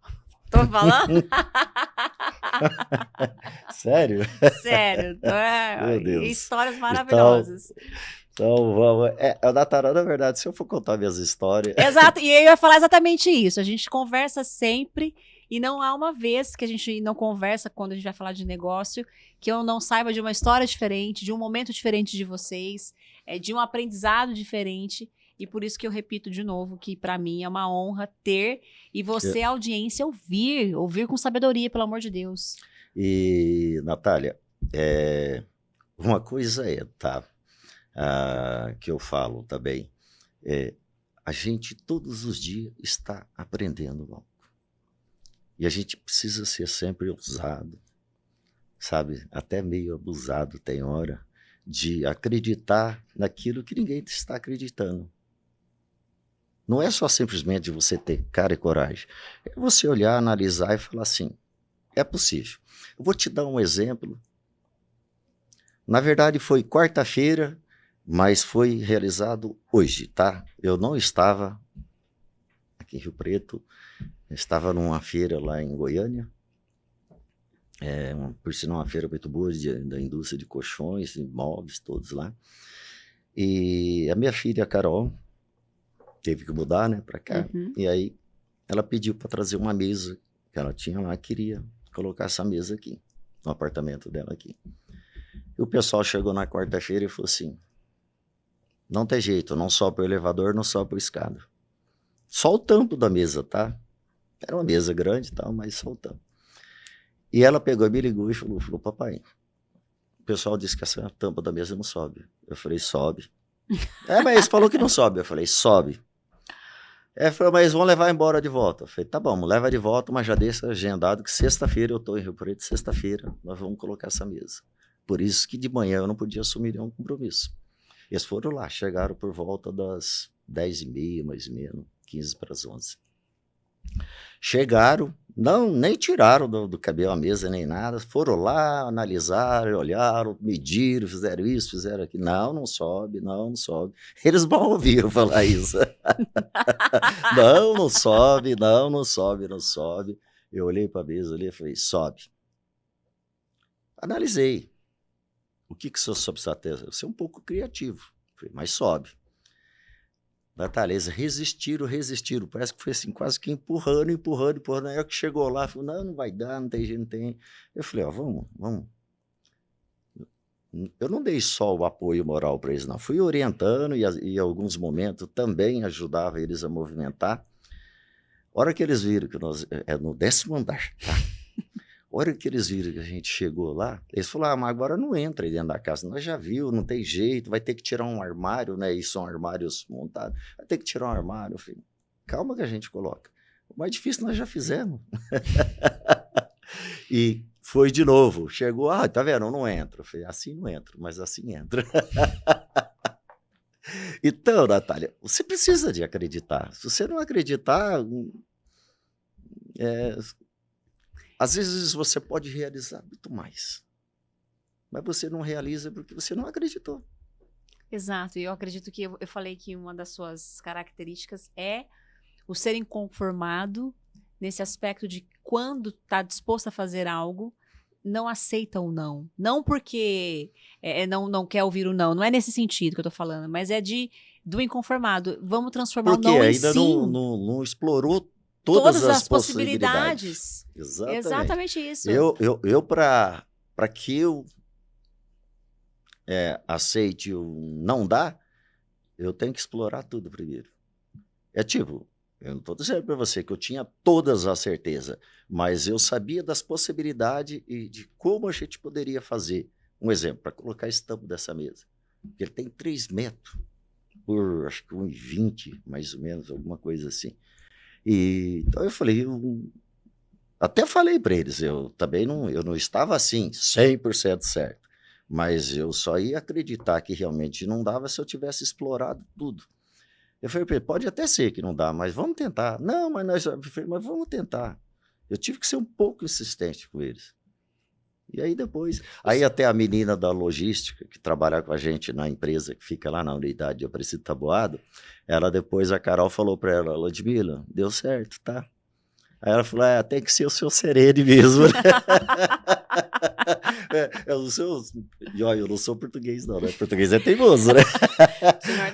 Tô falando? Sério? Sério. Meu Deus. Histórias maravilhosas. Então vamos. Na verdade, se eu for contar minhas histórias. Exato, e eu ia falar exatamente isso. A gente conversa sempre e não há uma vez que a gente não conversa quando a gente vai falar de negócio que eu não saiba de uma história diferente, de um momento diferente de vocês, de um aprendizado diferente. E por isso que eu repito de novo que para mim é uma honra ter e você, audiência, ouvir com sabedoria, pelo amor de Deus. E, Natália, uma coisa tá? Que eu falo também. A gente todos os dias está aprendendo algo. E a gente precisa ser sempre ousado, sabe? Até meio abusado tem hora de acreditar naquilo que ninguém está acreditando. Não é só simplesmente você ter cara e coragem. É você olhar, analisar e falar assim, é possível. Eu vou te dar um exemplo. Na verdade foi quarta-feira, mas foi realizado hoje, tá? Eu não estava aqui em Rio Preto, estava numa feira lá em Goiânia, por sinal uma feira muito boa da indústria de colchões, imóveis, todos lá. E a minha filha, Carol, teve que mudar, né, para cá. Uhum. E aí ela pediu para trazer uma mesa que ela tinha lá, queria colocar essa mesa aqui, no apartamento dela aqui. E o pessoal chegou na quarta-feira e falou assim, não tem jeito, não sobe o elevador, não sobe a escada. Só o tampo da mesa, tá? Era uma mesa grande e tal, mas só o tampo. E ela pegou e me ligou e falou, papai, o pessoal disse que essa tampa da mesa não sobe. Eu falei, sobe. Mas falou que não sobe. Eu falei, sobe. Falou, mas vão levar embora de volta. Eu falei, tá bom, leva de volta, mas já deixa agendado que sexta-feira eu estou em Rio Preto, sexta-feira nós vamos colocar essa mesa. Por isso que de manhã eu não podia assumir nenhum compromisso. Eles foram lá, chegaram por volta das 10h30, mais ou menos, 15 para as 11. Chegaram, nem tiraram do cabelo a mesa nem nada, foram lá, analisaram, olharam, mediram, fizeram isso, fizeram aquilo. Não sobe, não sobe. Eles mal ouviram falar isso. Não sobe, não sobe. Eu olhei para a mesa ali e falei, sobe. Analisei. O que o senhor sobe essa tesa? Você é um pouco criativo. Falei, mas sobe. Natália, eles resistiram. Parece que foi assim, quase que empurrando. Aí que chegou lá, falou, não vai dar, não tem jeito, não tem. Eu falei, vamos. Eu não dei só o apoio moral para eles, não. Fui orientando e em alguns momentos também ajudava eles a movimentar. A hora que eles viram que nós... no 10º andar, tá? A hora que eles viram que a gente chegou lá, eles falaram, mas agora não entra aí dentro da casa, nós já viu, não tem jeito, vai ter que tirar um armário, né, e são armários montados, vai ter que tirar um armário. Eu falei, calma que a gente coloca. O mais difícil nós já fizemos. E foi de novo, chegou, tá vendo, não entra. Eu falei, assim não entro, mas assim entra. Então, Natália, você precisa de acreditar. Se você não acreditar, às vezes você pode realizar muito mais, mas você não realiza porque você não acreditou. Exato, e eu acredito que eu falei que uma das suas características é o ser inconformado nesse aspecto de quando está disposto a fazer algo, não aceita o não. Não porque não quer ouvir o não, não é nesse sentido que eu tô falando, mas é do inconformado. Vamos transformar porque o não em ainda sim. não explorou todas as possibilidades. Exatamente isso. Eu para que eu aceite ou não dá, eu tenho que explorar tudo primeiro. É tipo, eu não estou dizendo para você que eu tinha todas as certezas, mas eu sabia das possibilidades e de como a gente poderia fazer. Um exemplo, para colocar esse tampo dessa mesa. Ele tem 3 metros por, acho que 1,20, mais ou menos, alguma coisa assim. E, então eu falei, até falei para eles, eu não estava assim, 100% certo, mas eu só ia acreditar que realmente não dava se eu tivesse explorado tudo. Eu falei para ele, pode até ser que não dá, mas vamos tentar. Não, eu falei, mas vamos tentar. Eu tive que ser um pouco insistente com eles. E aí depois, aí até a menina da logística, que trabalha com a gente na empresa, que fica lá na unidade de Aparecido Taboado, ela depois, a Carol falou para ela, Ludmila, deu certo, tá? Aí ela falou, tem que ser o seu Serene mesmo. Eu não sou português não, né? Português é teimoso, né?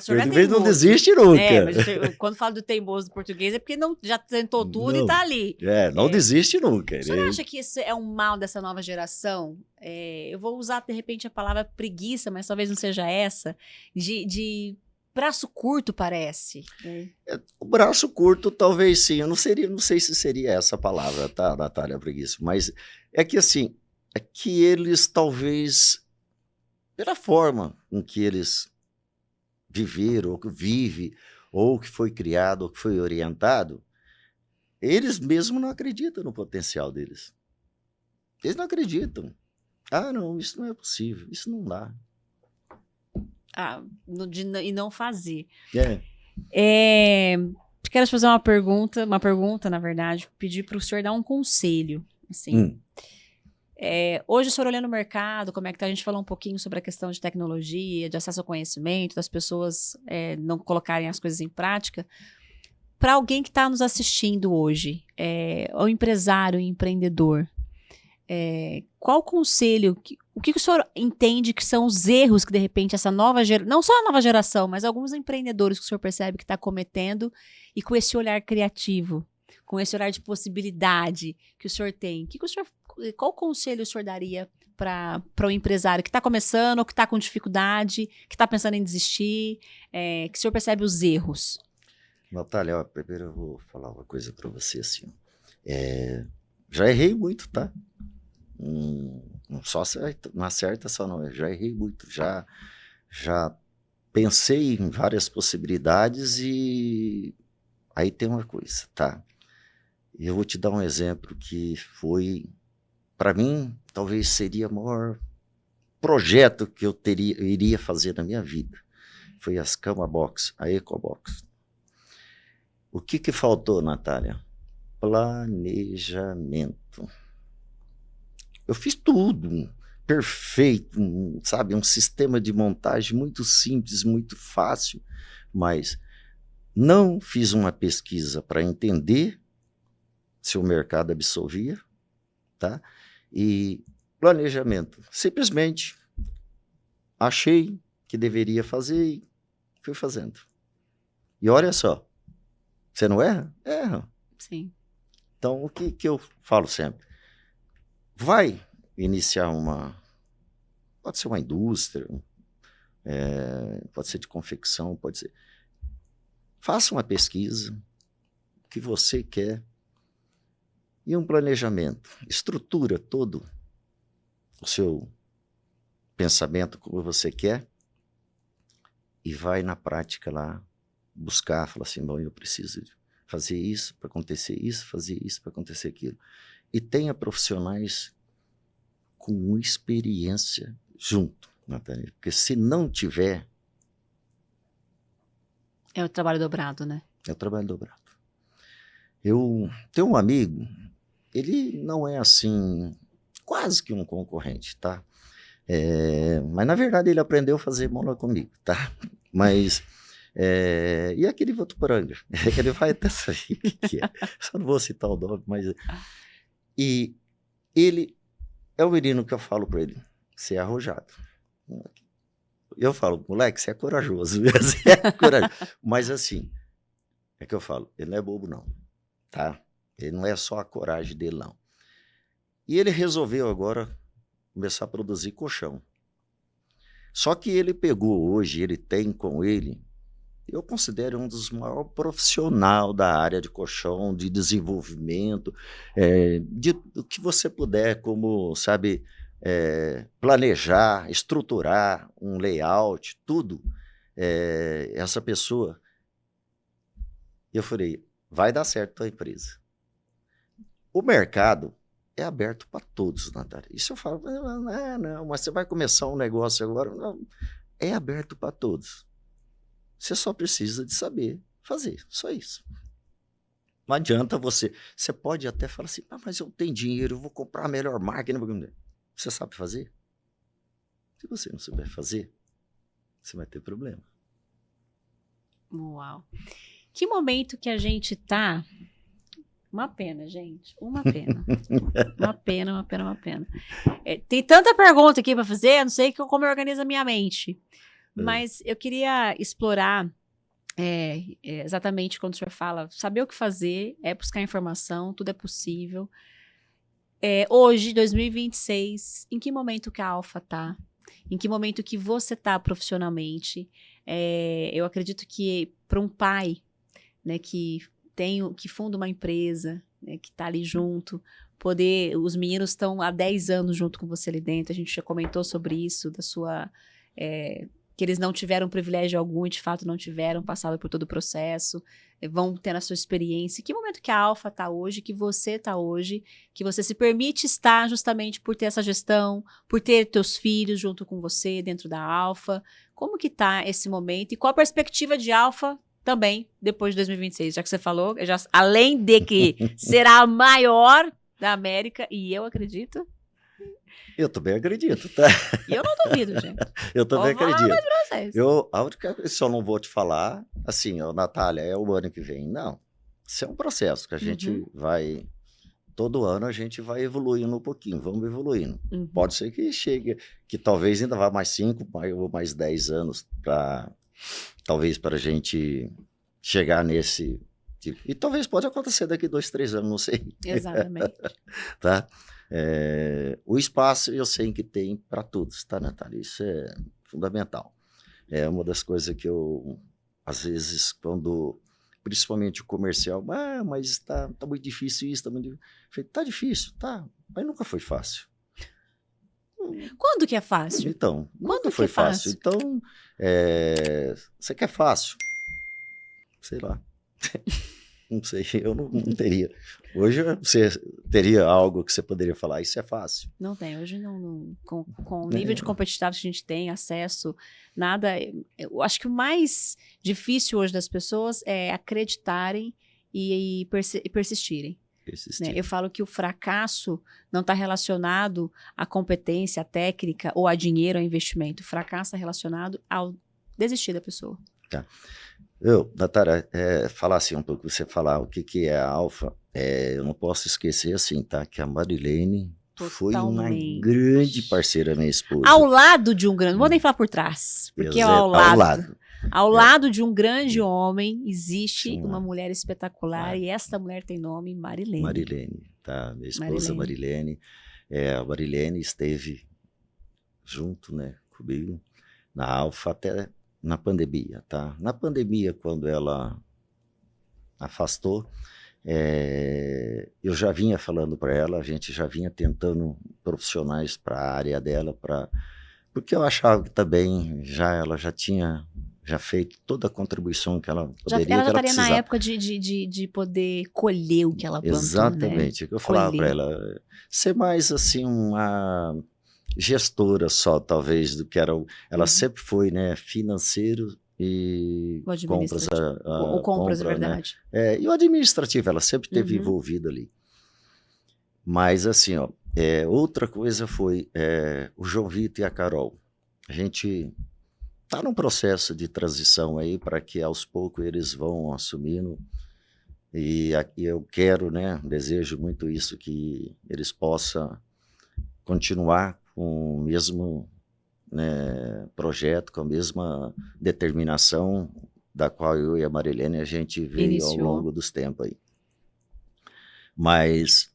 Português não desiste nunca. Mas quando falo do teimoso do português é porque já tentou tudo e tá ali. Não desiste nunca. O senhor acha que isso é um mal dessa nova geração? Eu vou usar, de repente, a palavra preguiça, mas talvez não seja essa, de braço curto, parece. O braço curto, talvez sim. Eu não sei se seria essa palavra, tá, Natália, preguiça. Mas é que assim, é que eles talvez, pela forma em que eles viveram, ou que vive, ou que foi criado, ou que foi orientado, eles mesmos não acreditam no potencial deles. Eles não acreditam. Não, isso não é possível, isso não dá. E não fazer. É. Quero te fazer uma pergunta, na verdade, pedir para o senhor dar um conselho, assim. Hoje o senhor olhando o mercado, como é que tá? A gente falou um pouquinho sobre a questão de tecnologia, de acesso ao conhecimento, das pessoas não colocarem as coisas em prática. Para alguém que está nos assistindo hoje, o empresário, o empreendedor, qual o conselho, o que o senhor entende que são os erros que, de repente, essa nova geração, não só a nova geração, mas alguns empreendedores que o senhor percebe que está cometendo e com esse olhar criativo, com esse olhar de possibilidade que o senhor tem? Qual conselho o senhor daria para o empresário que está começando, ou que está com dificuldade, que está pensando em desistir, que o senhor percebe os erros? Natália, primeiro eu vou falar uma coisa para você assim. Já errei muito, tá? Não só não acerta só não, eu já errei muito, já pensei em várias possibilidades e aí tem uma coisa, tá? Eu vou te dar um exemplo que foi, para mim, talvez seria o maior projeto que eu iria fazer na minha vida. Foi as Cama Box, a EcoBox. O que faltou, Natália? Planejamento. Eu fiz tudo perfeito, sabe? Um sistema de montagem muito simples, muito fácil, mas não fiz uma pesquisa para entender se o mercado absorvia, tá? E planejamento. Simplesmente achei que deveria fazer e fui fazendo. E olha só, você não erra? Erra. Sim. Então, o que eu falo sempre? Vai iniciar pode ser uma indústria, pode ser de confecção, pode ser. Faça uma pesquisa, o que você quer, e um planejamento. Estrutura todo o seu pensamento como você quer e vai na prática lá buscar, falar assim, bom, eu preciso fazer isso para acontecer isso, fazer isso para acontecer aquilo. E tenha profissionais com experiência junto, Natália. Porque se não tiver... É o trabalho dobrado, né? É o trabalho dobrado. Eu tenho um amigo, ele não é assim, quase que um concorrente, tá? Mas na verdade ele aprendeu a fazer mola comigo, tá? Mas... e aquele Votuporanga, ele vai até saber o que é. Só não vou citar o nome, mas... E ele é o menino que eu falo para ele, você é arrojado. Eu falo, moleque, você é corajoso. Você é corajoso. Mas assim, é que eu falo, ele não é bobo não, tá? Ele não é só a coragem dele não. E ele resolveu agora começar a produzir colchão. Só que ele pegou hoje, ele tem com ele, eu considero um dos maiores profissionais da área de colchão, de desenvolvimento, do que você puder, como, sabe, planejar, estruturar um layout, tudo. Essa pessoa, eu falei, vai dar certo a empresa. O mercado é aberto para todos, Natália. Isso eu falo, não, mas você vai começar um negócio agora. Não, é aberto para todos. Você só precisa de saber fazer, só isso. Não adianta você. Você pode até falar assim, mas eu tenho dinheiro, eu vou comprar a melhor máquina. Você sabe fazer? Se você não souber fazer, você vai ter problema. Uau. Que momento que a gente tá... Uma pena, gente. Uma pena. Uma pena, uma pena, uma pena. Tem tanta pergunta aqui para fazer, eu não sei como eu organizo a minha mente. Mas eu queria explorar exatamente quando o senhor fala, saber o que fazer, buscar informação, tudo é possível. Hoje, 2026, em que momento que a Alfa tá? Em que momento que você tá profissionalmente? Eu acredito que para um pai, né, que funda uma empresa, né, que tá ali junto, os meninos estão há 10 anos junto com você ali dentro, a gente já comentou sobre isso, da sua, que eles não tiveram privilégio algum, e de fato não tiveram, passado por todo o processo, vão ter a sua experiência. Que momento que a Alfa tá hoje, que você tá hoje, que você se permite estar justamente por ter essa gestão, por ter teus filhos junto com você dentro da Alfa, como que tá esse momento e qual a perspectiva de Alfa também, depois de 2026, já que você falou, além de que será a maior da América, e eu acredito. Eu também acredito, tá? E eu não duvido, gente. Eu também acredito. Vocês. A única coisa que eu não vou te falar, assim, Natália, é o ano que vem. Não. Isso é um processo que a gente vai... Todo ano a gente vai evoluindo um pouquinho, vamos evoluindo. Pode ser que chegue, que talvez ainda vá mais 5 ou mais 10 anos talvez para a gente chegar nesse... E talvez pode acontecer daqui 2, 3 anos, não sei. Exatamente. Tá? O espaço eu sei que tem para todos, tá, Natália? Isso é fundamental. É uma das coisas que eu, às vezes, principalmente o comercial, mas está muito difícil isso, está muito difícil. Eu falei, tá difícil, tá, mas nunca foi fácil. Quando que é fácil? Então, quando nunca foi fácil. fácil? Então, você quer fácil? Sei lá. Não sei, eu não teria. Hoje você teria algo que você poderia falar, isso é fácil. Não tem, hoje com o nível de competitividade que a gente tem, acesso, nada. Eu acho que o mais difícil hoje das pessoas é acreditarem e persistirem. Né? Eu falo que o fracasso não está relacionado à competência, à técnica ou a dinheiro, ao investimento. O fracasso está relacionado ao desistir da pessoa. Tá. Natália, falar assim um pouco, você falar o que é a Alfa, eu não posso esquecer assim, tá? Que a Marilene foi uma grande parceira, minha esposa. Ao lado de um grande, não vou nem falar por trás, porque ao lado. Ao lado de um grande homem existe uma mulher espetacular e esta mulher tem nome Marilene. Marilene, tá? Minha esposa Marilene. A Marilene esteve junto, né, comigo na Alfa até na pandemia, tá? Na pandemia, quando ela afastou, eu já vinha falando para ela, a gente já vinha tentando profissionais para a área dela, porque eu achava que também ela já tinha feito toda a contribuição que ela poderia. Ela já estaria na época de poder colher o que ela plantou. Exatamente, né? Eu falava para ela, ser mais assim uma gestora só, talvez, do que era. Ela sempre foi, né, financeiro e compras. Compras, é verdade. Né? E o administrativo, ela sempre esteve envolvida ali. Mas, assim, outra coisa foi o João Vitor e a Carol. A gente está num processo de transição aí para que aos poucos eles vão assumindo. E eu quero, né, desejo muito isso, que eles possam continuar com o mesmo, né, projeto, com a mesma determinação da qual eu e a Marilene a gente veio ao longo dos tempos aí. Mas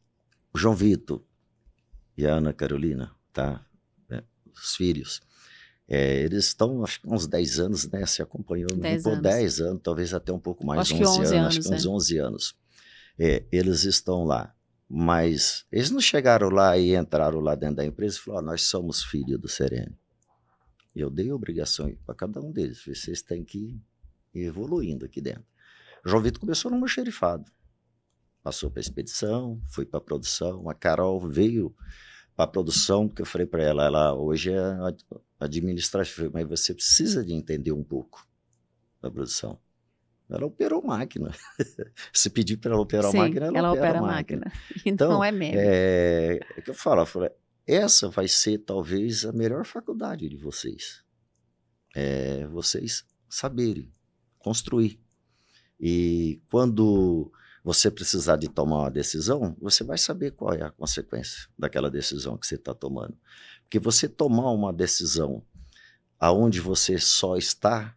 o João Vitor e a Ana Carolina, tá? Os filhos, Eles estão, acho que uns 10 anos, né? Se acompanhou, 10 por anos. 10 anos, talvez até um pouco mais, Acho que 11 acho que anos, uns 11 anos. Eles estão lá. Mas eles não chegaram lá e entraram lá dentro da empresa e falaram: nós somos filhos do Serene. Eu dei obrigação para cada um deles. Vocês têm que ir evoluindo aqui dentro. O João Vitor começou no almoxarifado. Passou para a expedição, foi para a produção. A Carol veio para a produção, porque eu falei para ela hoje é administrativa, mas você precisa de entender um pouco da produção. Ela operou máquina. Se pedir para ela operar a máquina, ela opera a máquina. Então, é meme. É que eu falo, essa vai ser talvez a melhor faculdade de vocês. Vocês saberem construir. E quando você precisar de tomar uma decisão, você vai saber qual é a consequência daquela decisão que você está tomando. Porque você tomar uma decisão aonde você só está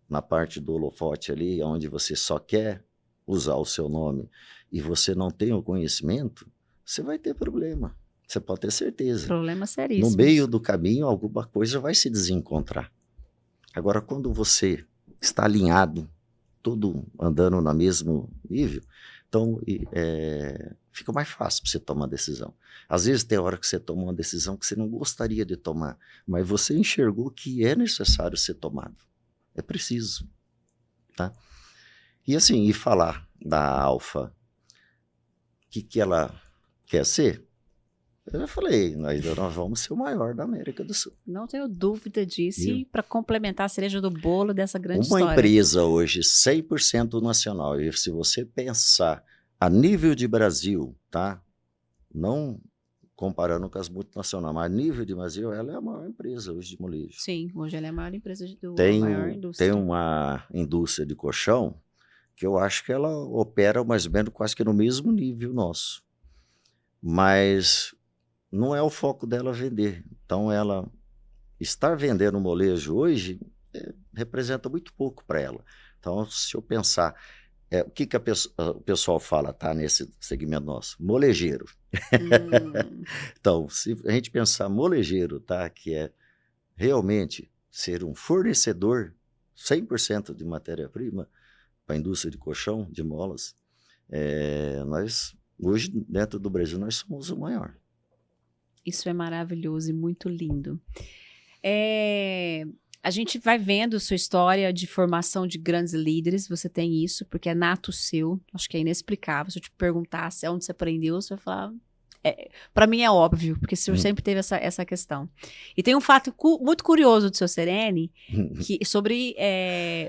na parte do holofote ali, onde você só quer usar o seu nome e você não tem o conhecimento, você vai ter problema. Você pode ter certeza. Problema seríssimo. No meio do caminho, alguma coisa vai se desencontrar. Agora, quando você está alinhado, tudo andando no mesmo nível, então fica mais fácil para você tomar decisão. Às vezes tem hora que você toma uma decisão que você não gostaria de tomar, mas você enxergou que é necessário ser tomado. É preciso, tá? E assim, e falar da Alfa, o que ela quer ser? Eu já falei, nós vamos ser o maior da América do Sul. Não tenho dúvida disso. E para complementar a cereja do bolo dessa grande uma história. Empresa hoje 100% nacional, e se você pensar a nível de Brasil, tá? Não comparando com as multinacionais, mas a nível de Brasil, ela é a maior empresa hoje de molejo. Sim, hoje ela é a maior empresa maior indústria. Tem uma indústria de colchão que eu acho que ela opera mais ou menos quase que no mesmo nível nosso. Mas não é o foco dela vender. Então, ela estar vendendo molejo hoje representa muito pouco para ela. Então, se eu pensar, o que o pessoal fala, tá, nesse segmento nosso? Molejeiro. Então, se a gente pensar molejeiro, tá, que é realmente ser um fornecedor 100% de matéria-prima para a indústria de colchão, de molas, nós, hoje, dentro do Brasil, nós somos o maior. Isso é maravilhoso e muito lindo. A gente vai vendo sua história de formação de grandes líderes, você tem isso, porque é nato seu, acho que é inexplicável. Se eu te perguntasse onde você aprendeu, você vai falar... Para mim é óbvio, porque o senhor sempre teve essa questão. E tem um fato muito curioso do seu Serene, sobre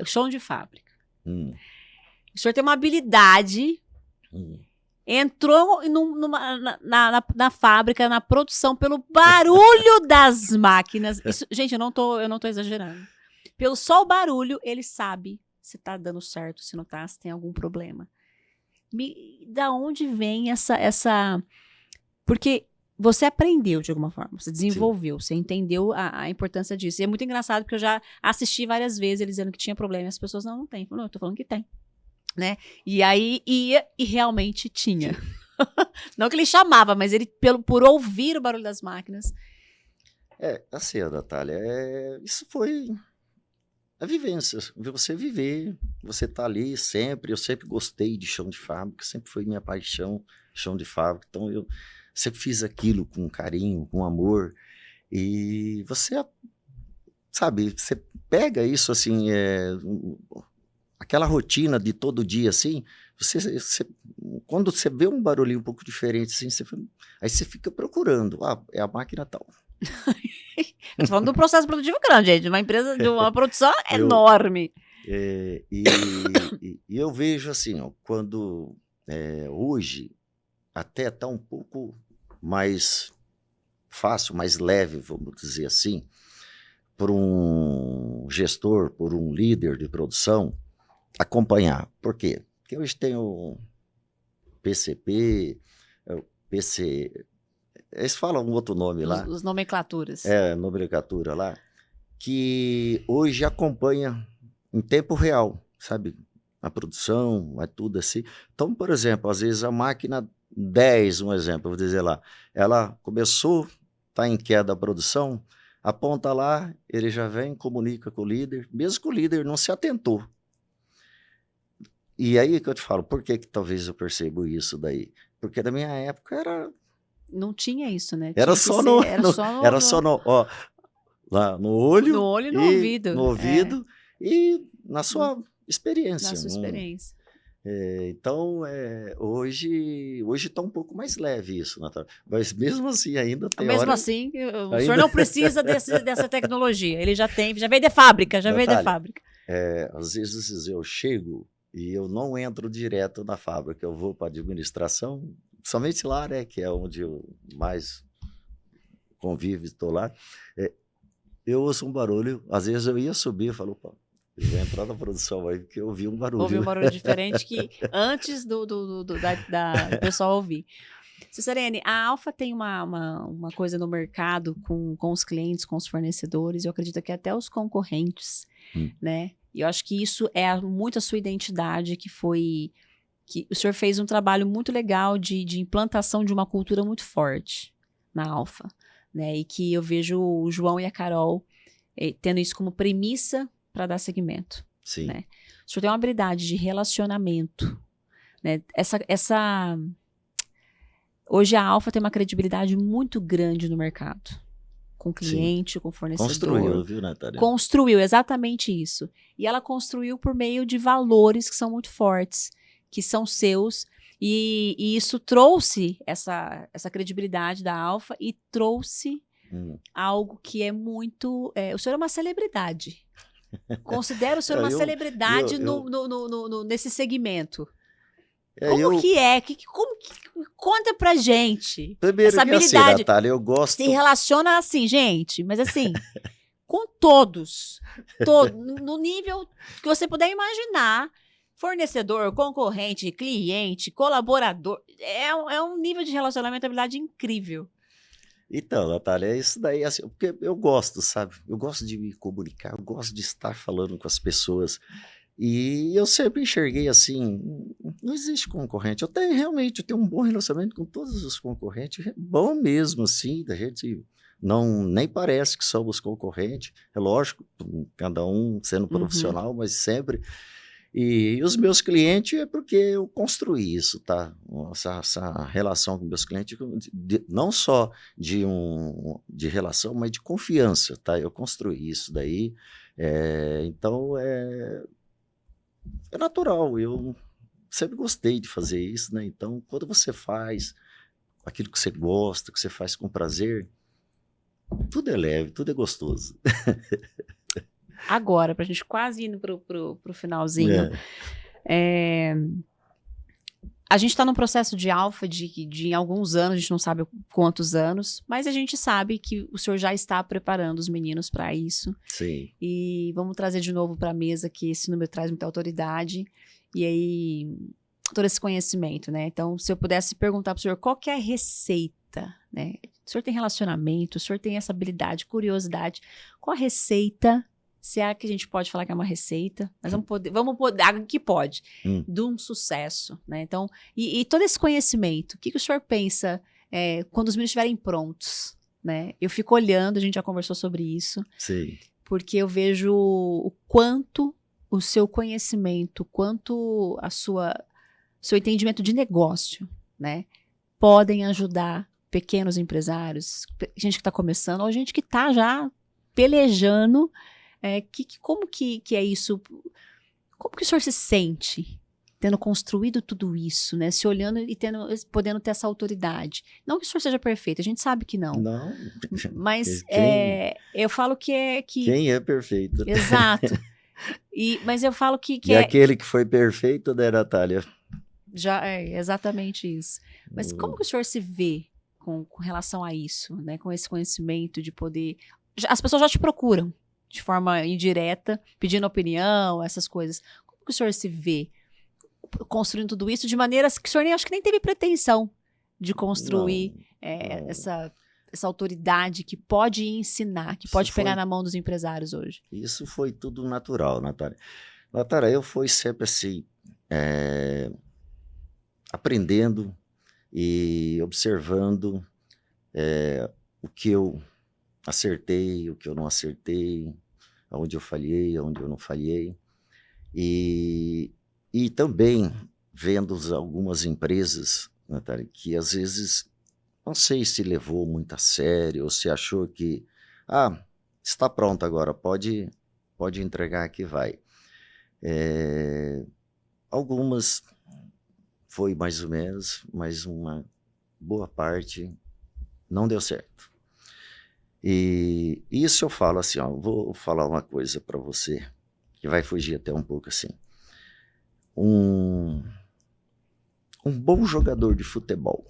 o chão de fábrica. O senhor tem uma habilidade... Entrou na fábrica, na produção, pelo barulho das máquinas. Isso, gente, eu não tô exagerando. Pelo só o barulho, ele sabe se tá dando certo, se não tá, se tem algum problema. Da onde vem essa... Porque você aprendeu de alguma forma, você desenvolveu, Você entendeu a importância disso. E é muito engraçado, porque eu já assisti várias vezes ele dizendo que tinha problema e as pessoas não tem. Não, eu tô falando que tem. Né? E aí ia e realmente tinha. Não que ele chamava, mas ele, por ouvir o barulho das máquinas. Assim, Natália, isso foi a vivência. Você viver, você tá ali sempre. Eu sempre gostei de chão de fábrica, sempre foi minha paixão, chão de fábrica. Então eu sempre fiz aquilo com carinho, com amor. E você, sabe, você pega isso assim, aquela rotina de todo dia, assim, quando você vê um barulhinho um pouco diferente, assim, aí você fica procurando. É a máquina tal. Eu tô falando de um processo produtivo grande, gente, de uma empresa, de uma produção enorme. E eu vejo assim, ó, quando hoje até está um pouco mais fácil, mais leve, vamos dizer assim, por um gestor, por um líder de produção, acompanhar. Por quê? Porque hoje tem o PCP, o PC... Eles falam um outro nome lá. Os nomenclaturas. Nomenclatura lá. Que hoje acompanha em tempo real, sabe? A produção, tudo assim. Então, por exemplo, às vezes a máquina 10, um exemplo, eu vou dizer lá, ela começou, está em queda a produção, aponta lá, ele já vem, comunica com o líder, mesmo que o líder não se atentou. E aí que eu te falo, por que talvez eu percebo isso daí? Porque na minha época Não tinha isso, né? era Tinha que só ser, era só era só ó, lá no olho no olho e no e ouvido. no ouvido e na No- sua na experiência. sua experiência. Então, hoje está um pouco mais leve isso, Natália. Mas mesmo assim, ainda tem Mesmo hora. assim, o senhor Ainda, não precisa dessa tecnologia. Ele já tem, já veio de fábrica, já veio de Natália, fábrica. às vezes eu chego e eu não entro direto na fábrica, eu vou para a administração, somente lá, né, que é onde eu mais convivo, estou lá. Eu ouço um barulho, às vezes eu ia subir e falo, opa, eu vou entrar na produção aí, porque eu ouvi um barulho. Houve um barulho diferente que antes do pessoal ouvir. Cesarene, a Alfa tem uma coisa no mercado com os clientes, com os fornecedores, eu acredito que até os concorrentes, né? E eu acho que isso é muito a sua identidade, que o senhor fez um trabalho muito legal de implantação de uma cultura muito forte na Alfa, né? E que eu vejo o João e a Carol tendo isso como premissa para dar seguimento. Sim. Né? O senhor tem uma habilidade de relacionamento, né? Hoje a Alfa tem uma credibilidade muito grande no mercado, com o cliente, sim, com o fornecedor. Construiu, viu, Natália? Construiu, exatamente isso. E ela construiu por meio de valores que são muito fortes, que são seus, e isso trouxe essa credibilidade da Alfa e trouxe algo que é muito... o senhor é uma celebridade. Considero o senhor uma celebridade nesse segmento. Como que é? Conta pra gente. Primeiro essa habilidade. Assim, Natália, eu gosto... Se relaciona assim, gente, mas assim, com todos. No nível que você puder imaginar. Fornecedor, concorrente, cliente, colaborador. É um nível de relacionamento, habilidade incrível. Então, Natália, é isso daí, assim, porque eu gosto, sabe? Eu gosto de me comunicar, eu gosto de estar falando com as pessoas. E eu sempre enxerguei assim, não existe concorrente. Eu tenho um bom relacionamento com todos os concorrentes, bom mesmo, assim, da gente nem parece que somos concorrentes. É lógico, cada um sendo profissional, mas sempre. E os meus clientes é porque eu construí isso, tá? Essa relação com meus clientes, não só de relação, mas de confiança, tá? Eu construí isso daí. Então, é natural, eu sempre gostei de fazer isso, né? Então, quando você faz aquilo que você gosta, que você faz com prazer, tudo é leve, tudo é gostoso. Agora, pra gente quase indo pro finalzinho, a gente está num processo de Alfa de alguns anos, a gente não sabe quantos anos, mas a gente sabe que o senhor já está preparando os meninos para isso. Sim. E vamos trazer de novo para a mesa que esse número traz muita autoridade e aí todo esse conhecimento, né? Então, se eu pudesse perguntar para o senhor qual que é a receita, né? O senhor tem relacionamento, o senhor tem essa habilidade, curiosidade, qual a receita? Se é que a gente pode falar que é uma receita, mas vamos poder algo que pode, de um sucesso, né? Então, e todo esse conhecimento, o que o senhor pensa quando os meninos estiverem prontos, né? Eu fico olhando, a gente já conversou sobre isso. Sim. Porque eu vejo o quanto o seu conhecimento, quanto seu entendimento de negócio, né? Podem ajudar pequenos empresários, gente que está começando, ou gente que está já pelejando. Como que é isso? Como que o senhor se sente tendo construído tudo isso, né? Se olhando e podendo ter essa autoridade. Não que o senhor seja perfeito, a gente sabe que não. Não. Mas eu falo que Quem é perfeito? Exato. Mas eu falo que e aquele que foi perfeito, né, Natália? Já é exatamente isso. Mas como que o senhor se vê com relação a isso, né? Com esse conhecimento de poder... As pessoas já te procuram de forma indireta, pedindo opinião, essas coisas. Como que o senhor se vê construindo tudo isso de maneiras que o senhor acho que nem teve pretensão de construir essa autoridade que pode ensinar, que pode pegar na mão dos empresários hoje? Isso foi tudo natural, Natália. Natália, eu fui sempre assim, aprendendo e observando o que eu acertei, o que eu não acertei, aonde eu falhei, aonde eu não falhei. E também vendo algumas empresas, Natália, que às vezes, não sei se levou muito a sério ou se achou que, está pronto agora, pode entregar que vai. Algumas foi mais ou menos, mas uma boa parte não deu certo. E isso eu falo assim, vou falar uma coisa para você, que vai fugir até um pouco assim. Um bom jogador de futebol,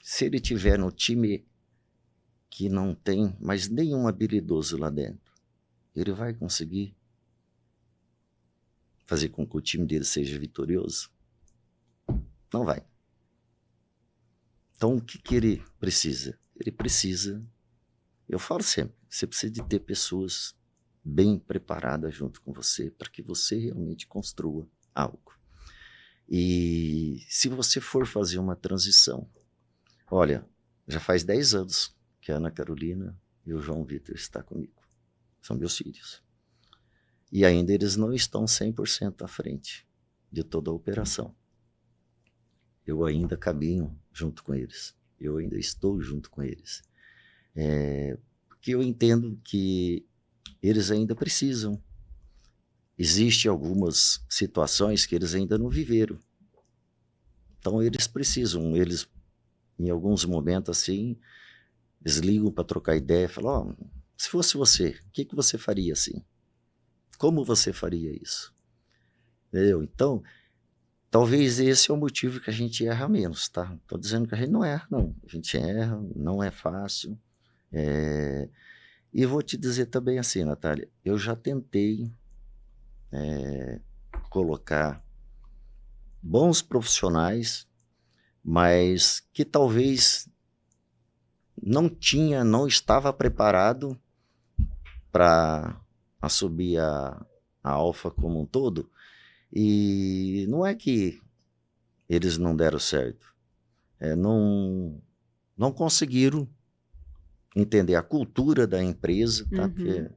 se ele tiver no time que não tem mais nenhum habilidoso lá dentro, ele vai conseguir fazer com que o time dele seja vitorioso? Não vai. Então, o que ele precisa? Ele precisa, eu falo sempre, você precisa de ter pessoas bem preparadas junto com você para que você realmente construa algo. E se você for fazer uma transição, olha, já faz 10 anos que a Ana Carolina e o João Vitor estão comigo. São meus filhos. E ainda eles não estão 100% à frente de toda a operação. Eu ainda caminho junto com eles. Eu ainda estou junto com eles. Porque eu entendo que eles ainda precisam. Existem algumas situações que eles ainda não viveram. Então eles precisam, eles em alguns momentos assim, eles ligam para trocar ideia, falam, se fosse você, o que você faria assim? Como você faria isso? Entendeu? Então, talvez esse é o motivo que a gente erra menos, tá? Estou dizendo que a gente não erra, não. A gente erra, não é fácil. E vou te dizer também assim, Natália, eu já tentei colocar bons profissionais, mas que talvez não estava preparado para assumir a Alfa como um todo. E não é que eles não deram certo, não conseguiram entender a cultura da empresa, tá? Porque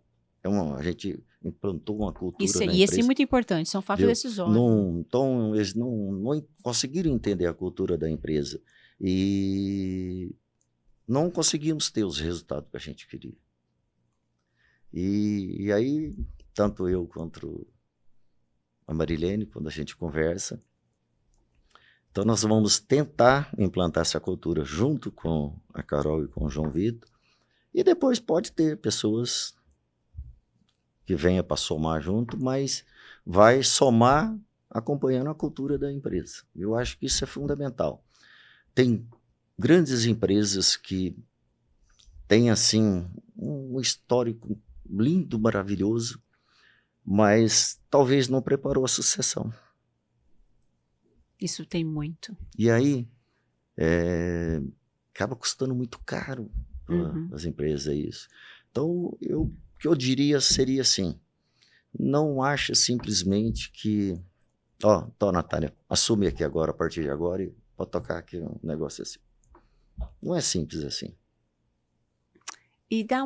a gente implantou uma cultura na empresa. E isso é muito importante, são fatos decisórios. Então, eles não conseguiram entender a cultura da empresa e não conseguimos ter os resultados que a gente queria. E aí, tanto eu quanto a Marilene, quando a gente conversa, então nós vamos tentar implantar essa cultura junto com a Carol e com o João Vitor, e depois pode ter pessoas que venha para somar junto, mas vai somar acompanhando a cultura da empresa. Eu acho que isso é fundamental. Tem grandes empresas que têm assim um histórico lindo, maravilhoso, mas talvez não preparou a sucessão. Isso tem muito. E aí acaba custando muito caro para as empresas isso. Então, o que eu diria seria assim, não acha simplesmente que, Natália, assume aqui agora, a partir de agora, e pode tocar aqui um negócio assim. Não é simples assim. E dá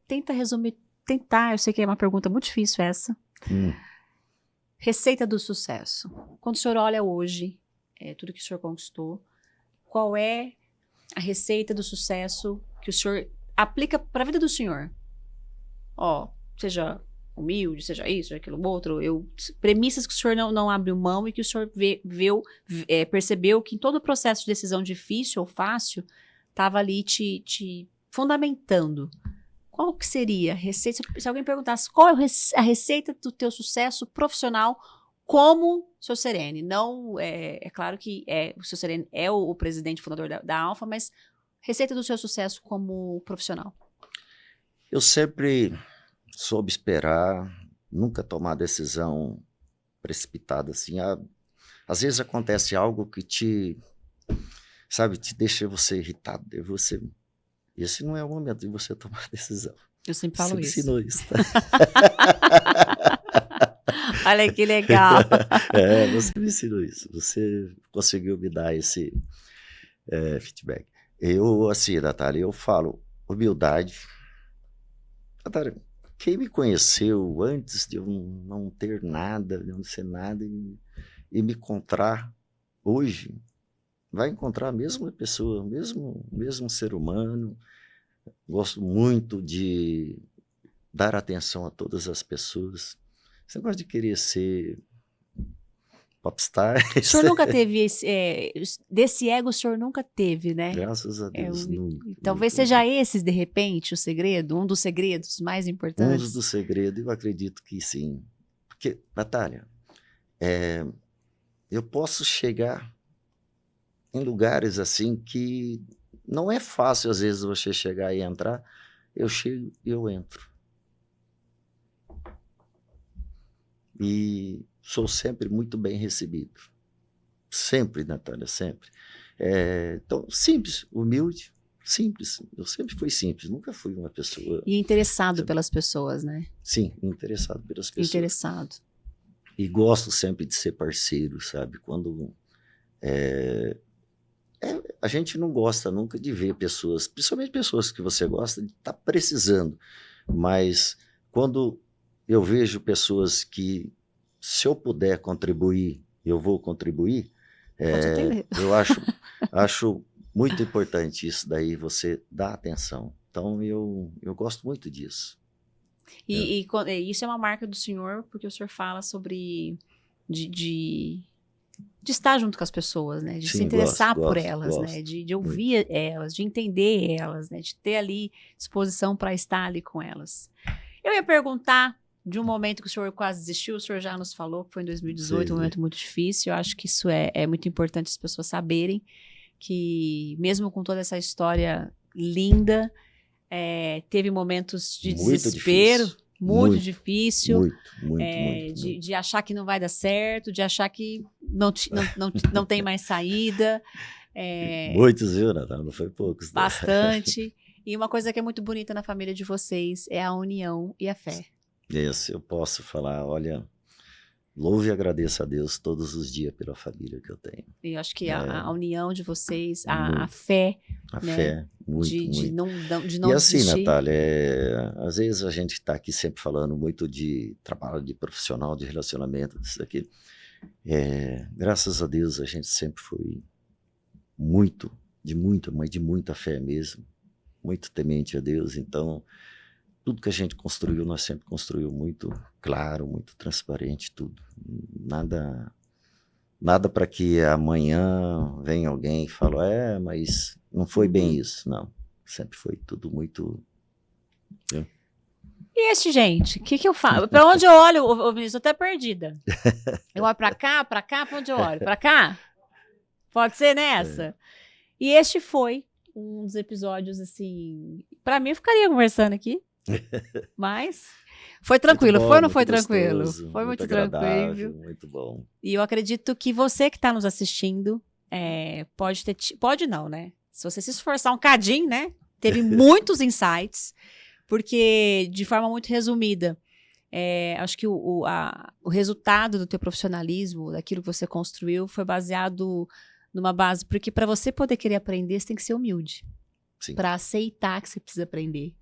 tenta resumir, eu sei que é uma pergunta muito difícil essa. Receita do sucesso. Quando o senhor olha hoje, tudo que o senhor conquistou, qual é a receita do sucesso que o senhor aplica para a vida do senhor? Seja humilde, seja isso, seja aquilo outro, premissas que o senhor não abriu mão e que o senhor percebeu que em todo o processo de decisão difícil ou fácil, estava ali te fundamentando. Qual que seria a receita? Se alguém perguntasse qual é a receita do teu sucesso profissional como Sr. Serene? Não, é claro que o Sr. Serene é o presidente fundador da Alfa, mas receita do seu sucesso como profissional. Eu sempre soube esperar, nunca tomar decisão precipitada assim. Às vezes acontece algo que te deixa você irritado, esse não é o momento de você tomar decisão. Eu sempre falo isso. Você ensinou isso, tá? Olha que legal. Você me ensinou isso. Você conseguiu me dar esse feedback. Eu, assim, Natália, eu falo, humildade. Natália, quem me conheceu antes de eu não ter nada, de eu não ser nada, e me encontrar hoje, vai encontrar a mesma pessoa, mesmo ser humano. Gosto muito de dar atenção a todas as pessoas. Você gosta de querer ser popstar? O senhor nunca teve desse ego, o senhor nunca teve, né? Graças a Deus. Talvez seja esse, de repente, o segredo, um dos segredos mais importantes. Um dos segredos, eu acredito que sim. Porque, Natália, eu posso chegar em lugares assim que não é fácil, às vezes, você chegar e entrar. Eu chego e eu entro. E sou sempre muito bem recebido. Sempre, Natália, sempre. Então, simples, humilde, simples. Eu sempre fui simples, nunca fui uma pessoa... E interessado pelas pessoas, né? Sim, interessado pelas pessoas. Interessado. E gosto sempre de ser parceiro, sabe? Quando... a gente não gosta nunca de ver pessoas, principalmente pessoas que você gosta, de estar precisando. Mas quando eu vejo pessoas que, se eu puder contribuir, eu vou contribuir, eu acho muito importante isso daí, você dar atenção. Então, eu gosto muito disso. E isso é uma marca do senhor, porque o senhor fala sobre de estar junto com as pessoas, né? De se interessar por elas, né? De ouvir elas, de entender elas, né? De ter ali disposição para estar ali com elas. Eu ia perguntar de um momento que o senhor quase desistiu, o senhor já nos falou que foi em 2018, um momento muito difícil. Eu acho que isso é muito importante as pessoas saberem que, mesmo com toda essa história linda, teve momentos de desespero, muito difícil, muito. De achar que não vai dar certo, de achar que não tem mais saída. Muitos, viu, Natália? Não foi poucos. Né? Bastante. E uma coisa que é muito bonita na família de vocês é a união e a fé. Isso, eu posso falar, olha, louve e agradeça a Deus todos os dias pela família que eu tenho. E eu acho que a união de vocês, a fé, a né? Fé, muito, de não e assim, desistir. Natália, às vezes a gente está aqui sempre falando muito de trabalho, de profissional, de relacionamento, disso daqui. Graças a Deus a gente sempre foi mas de muita fé mesmo, muito temente a Deus. Então, tudo que a gente construiu, nós sempre construiu muito claro, muito transparente, tudo. Nada para que amanhã venha alguém e fale, mas não foi bem isso. Não, sempre foi tudo muito... Viu? E gente, o que eu falo? Para onde eu olho, ô Vinícius, eu tô até perdida. Eu olho para cá, para onde eu olho? Para cá? Pode ser nessa? E este foi um dos episódios, assim... Para mim, eu ficaria conversando aqui. Mas foi tranquilo, bom, foi ou não foi gostoso, tranquilo? Foi muito tranquilo. Muito bom. E eu acredito que você que está nos assistindo pode não, né? Se você se esforçar um cadinho, né? Teve muitos insights, porque de forma muito resumida, acho que o resultado do teu profissionalismo, daquilo que você construiu, foi baseado numa base, porque para você poder querer aprender, você tem que ser humilde, para aceitar que você precisa aprender.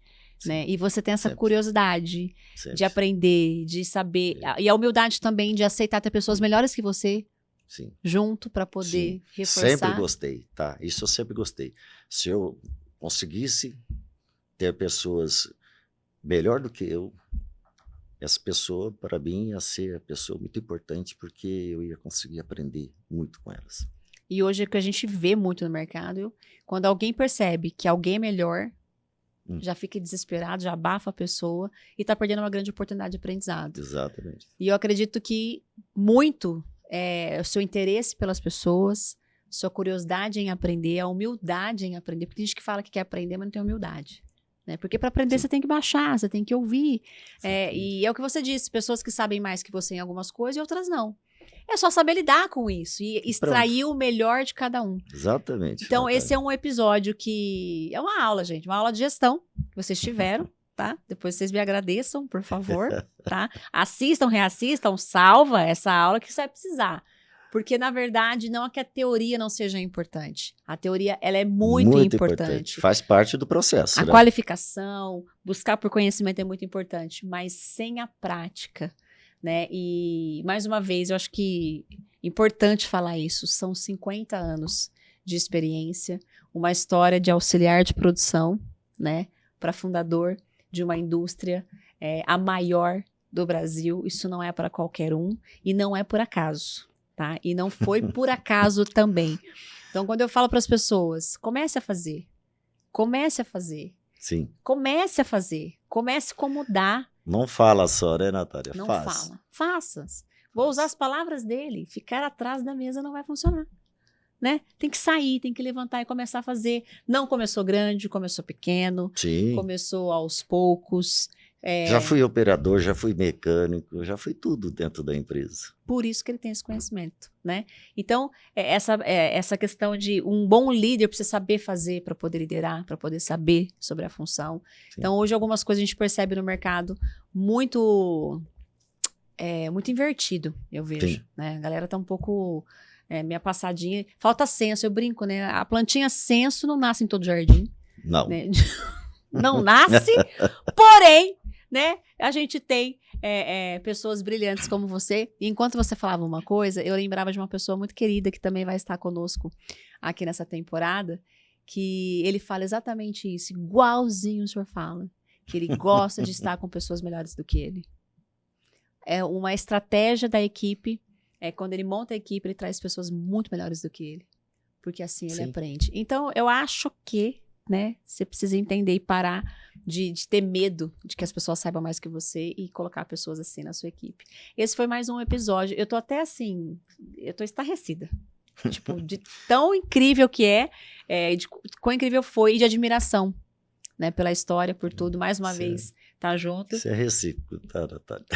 Né? E você tem essa curiosidade de aprender, de saber, e a humildade também de aceitar ter pessoas melhores que você junto para poder reforçar. Sempre gostei, tá? Isso eu sempre gostei. Se eu conseguisse ter pessoas melhor do que eu, essa pessoa, para mim, ia ser a pessoa muito importante, porque eu ia conseguir aprender muito com elas. E hoje é que a gente vê muito no mercado, quando alguém percebe que alguém é melhor, já fica desesperado, já abafa a pessoa e está perdendo uma grande oportunidade de aprendizado. Exatamente. E eu acredito que muito o seu interesse pelas pessoas, sua curiosidade em aprender, a humildade em aprender, porque tem gente que fala que quer aprender, mas não tem humildade. Né? Porque para aprender você tem que baixar, você tem que ouvir. E é o que você disse, pessoas que sabem mais que você em algumas coisas e outras não. É só saber lidar com isso e extrair o melhor de cada um. Exatamente. Então, esse é um episódio que... É uma aula, gente. Uma aula de gestão que vocês tiveram, tá? Depois vocês me agradeçam, por favor, tá? Assistam, reassistam, salva essa aula que você vai precisar. Porque, na verdade, não é que a teoria não seja importante. A teoria, ela é muito importante. Faz parte do processo, A né? qualificação, buscar por conhecimento é muito importante, mas sem a prática, né? E, mais uma vez, eu acho que é importante falar isso. São 50 anos de experiência, uma história de auxiliar de produção, né? Para fundador de uma indústria, a maior do Brasil. Isso não é para qualquer um e não é por acaso. Tá? E não foi por acaso também. Então, quando eu falo para as pessoas, comece a fazer. Comece a fazer. Sim. Comece a fazer. Comece como dá. Não fala só, né, Natália? Não Faz. fala. Faça. Vou usar as palavras dele. Ficar atrás da mesa não vai funcionar. Né? Tem que sair, tem que levantar e começar a fazer. Não começou grande, começou pequeno. Sim. Começou aos poucos. Já fui operador, já fui mecânico, já fui tudo dentro da empresa. Por isso que ele tem esse conhecimento, né? Então, essa questão de um bom líder precisa saber fazer para poder liderar, para poder saber sobre a função. Sim. Então, hoje algumas coisas a gente percebe no mercado muito invertido, eu vejo. Sim. Né? A galera tá um pouco meia passadinha. Falta senso, eu brinco, né? A plantinha senso não nasce em todo jardim. Não. Né? Não nasce, porém, né, a gente tem pessoas brilhantes como você. E enquanto você falava uma coisa, eu lembrava de uma pessoa muito querida que também vai estar conosco aqui nessa temporada, que ele fala exatamente isso, igualzinho o senhor fala, que ele gosta de estar com pessoas melhores do que ele. É uma estratégia da equipe, quando ele monta a equipe, ele traz pessoas muito melhores do que ele, porque assim ele Sim. aprende. Então, eu acho que, né, você precisa entender e parar de ter medo de que as pessoas saibam mais que você e colocar pessoas assim na sua equipe. Esse foi mais um episódio. Eu tô até assim, eu tô estarrecida. Tipo, de tão incrível que de quão incrível foi e de admiração, né, pela história, por tudo. Mais uma vez, tá junto. Isso é recíproco, tá, Natália?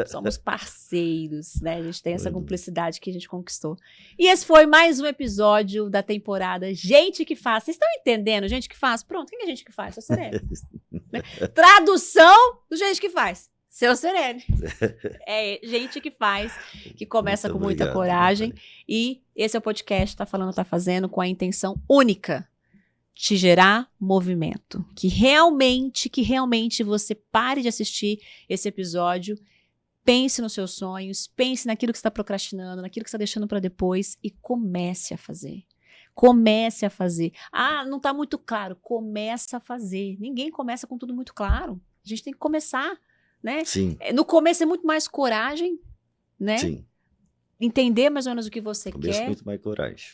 Somos parceiros, né? A gente tem essa cumplicidade que a gente conquistou. E esse foi mais um episódio da temporada Gente que Faz. Vocês estão entendendo? Gente que Faz? Pronto, quem é Gente que Faz? Seu Serene. Né? Tradução do Gente que Faz. Seu Serene. É Gente que Faz, que começa Muito com muita obrigado, coragem. Natália. E esse é o podcast Tá Falando, Tá Fazendo, com a intenção única: te gerar movimento. Que realmente você pare de assistir esse episódio, pense nos seus sonhos, pense naquilo que você está procrastinando, naquilo que você está deixando para depois e comece a fazer. Comece a fazer. Ah, não está muito claro. Começa a fazer. Ninguém começa com tudo muito claro. A gente tem que começar, né? Sim. No começo é muito mais coragem, né? Sim. Entender mais ou menos o que você Começo quer. muito mais coragem.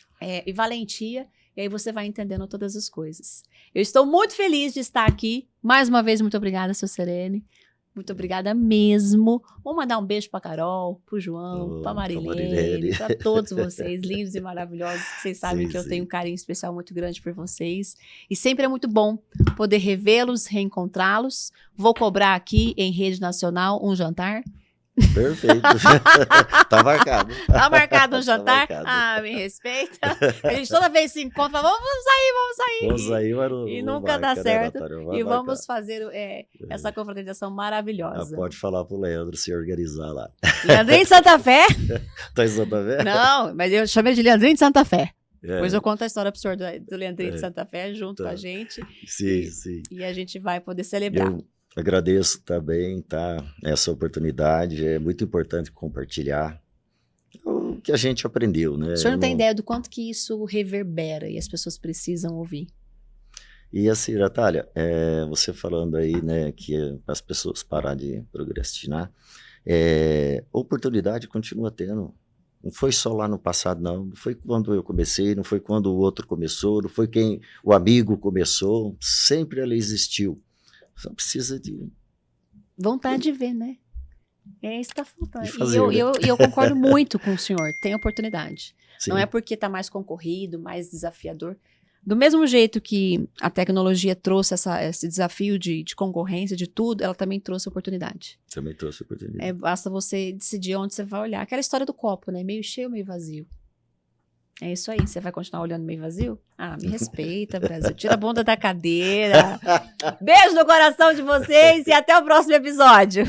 E valentia. E aí você vai entendendo todas as coisas. Eu estou muito feliz de estar aqui. Mais uma vez, muito obrigada, seu Serene. Muito obrigada mesmo. Vou mandar um beijo pra Carol, pro João, pra Marilene, pra todos vocês, lindos e maravilhosos, que vocês sabem Sim, que eu sim. tenho um carinho especial muito grande por vocês. E sempre é muito bom poder revê-los, reencontrá-los. Vou cobrar aqui em rede nacional um jantar. Perfeito. Tá marcado. Tá marcado um jantar? Tá marcado. Ah, me respeita. A gente toda vez se encontra, fala, vamos sair. Vamos aí, mas não, E não nunca dá marca, né, certo. Natália? Vai E marcar. vamos fazer essa confraternização maravilhosa. Pode falar pro Leandro se organizar lá. Leandrinho de Santa Fé? Tá em Santa Fé? Não, mas eu chamei de Leandrinho de Santa Fé. É, Depois eu conto a história pro senhor do Leandrinho de É. Santa Fé junto Tá. com a gente. sim, sim. E a gente vai poder celebrar. Eu agradeço também, tá? Essa oportunidade. É muito importante compartilhar o que a gente aprendeu, né? O senhor não Eu tem ideia do quanto que isso reverbera e as pessoas precisam ouvir. E assim, Natália, você falando aí, né, que as pessoas parar de procrastinar, oportunidade continua tendo. Não foi só lá no passado, não. Não foi quando eu comecei, não foi quando o outro começou, não foi quem o amigo começou. Sempre ela existiu. Só precisa de... Vontade de ver, né? É isso que tá faltando. De fazer, E eu concordo muito com o senhor. Tem oportunidade. Sim, Não é porque está mais concorrido, mais desafiador. Do mesmo jeito que a tecnologia trouxe esse desafio de concorrência, de tudo, ela também trouxe oportunidade. também trouxe oportunidade. Basta você decidir onde você vai olhar. Aquela história do copo, né? Meio cheio, meio vazio. É isso aí. Você vai continuar olhando meio vazio? Ah, me respeita, Brasil. Tira a bunda da cadeira. Beijo no coração de vocês e até o próximo episódio.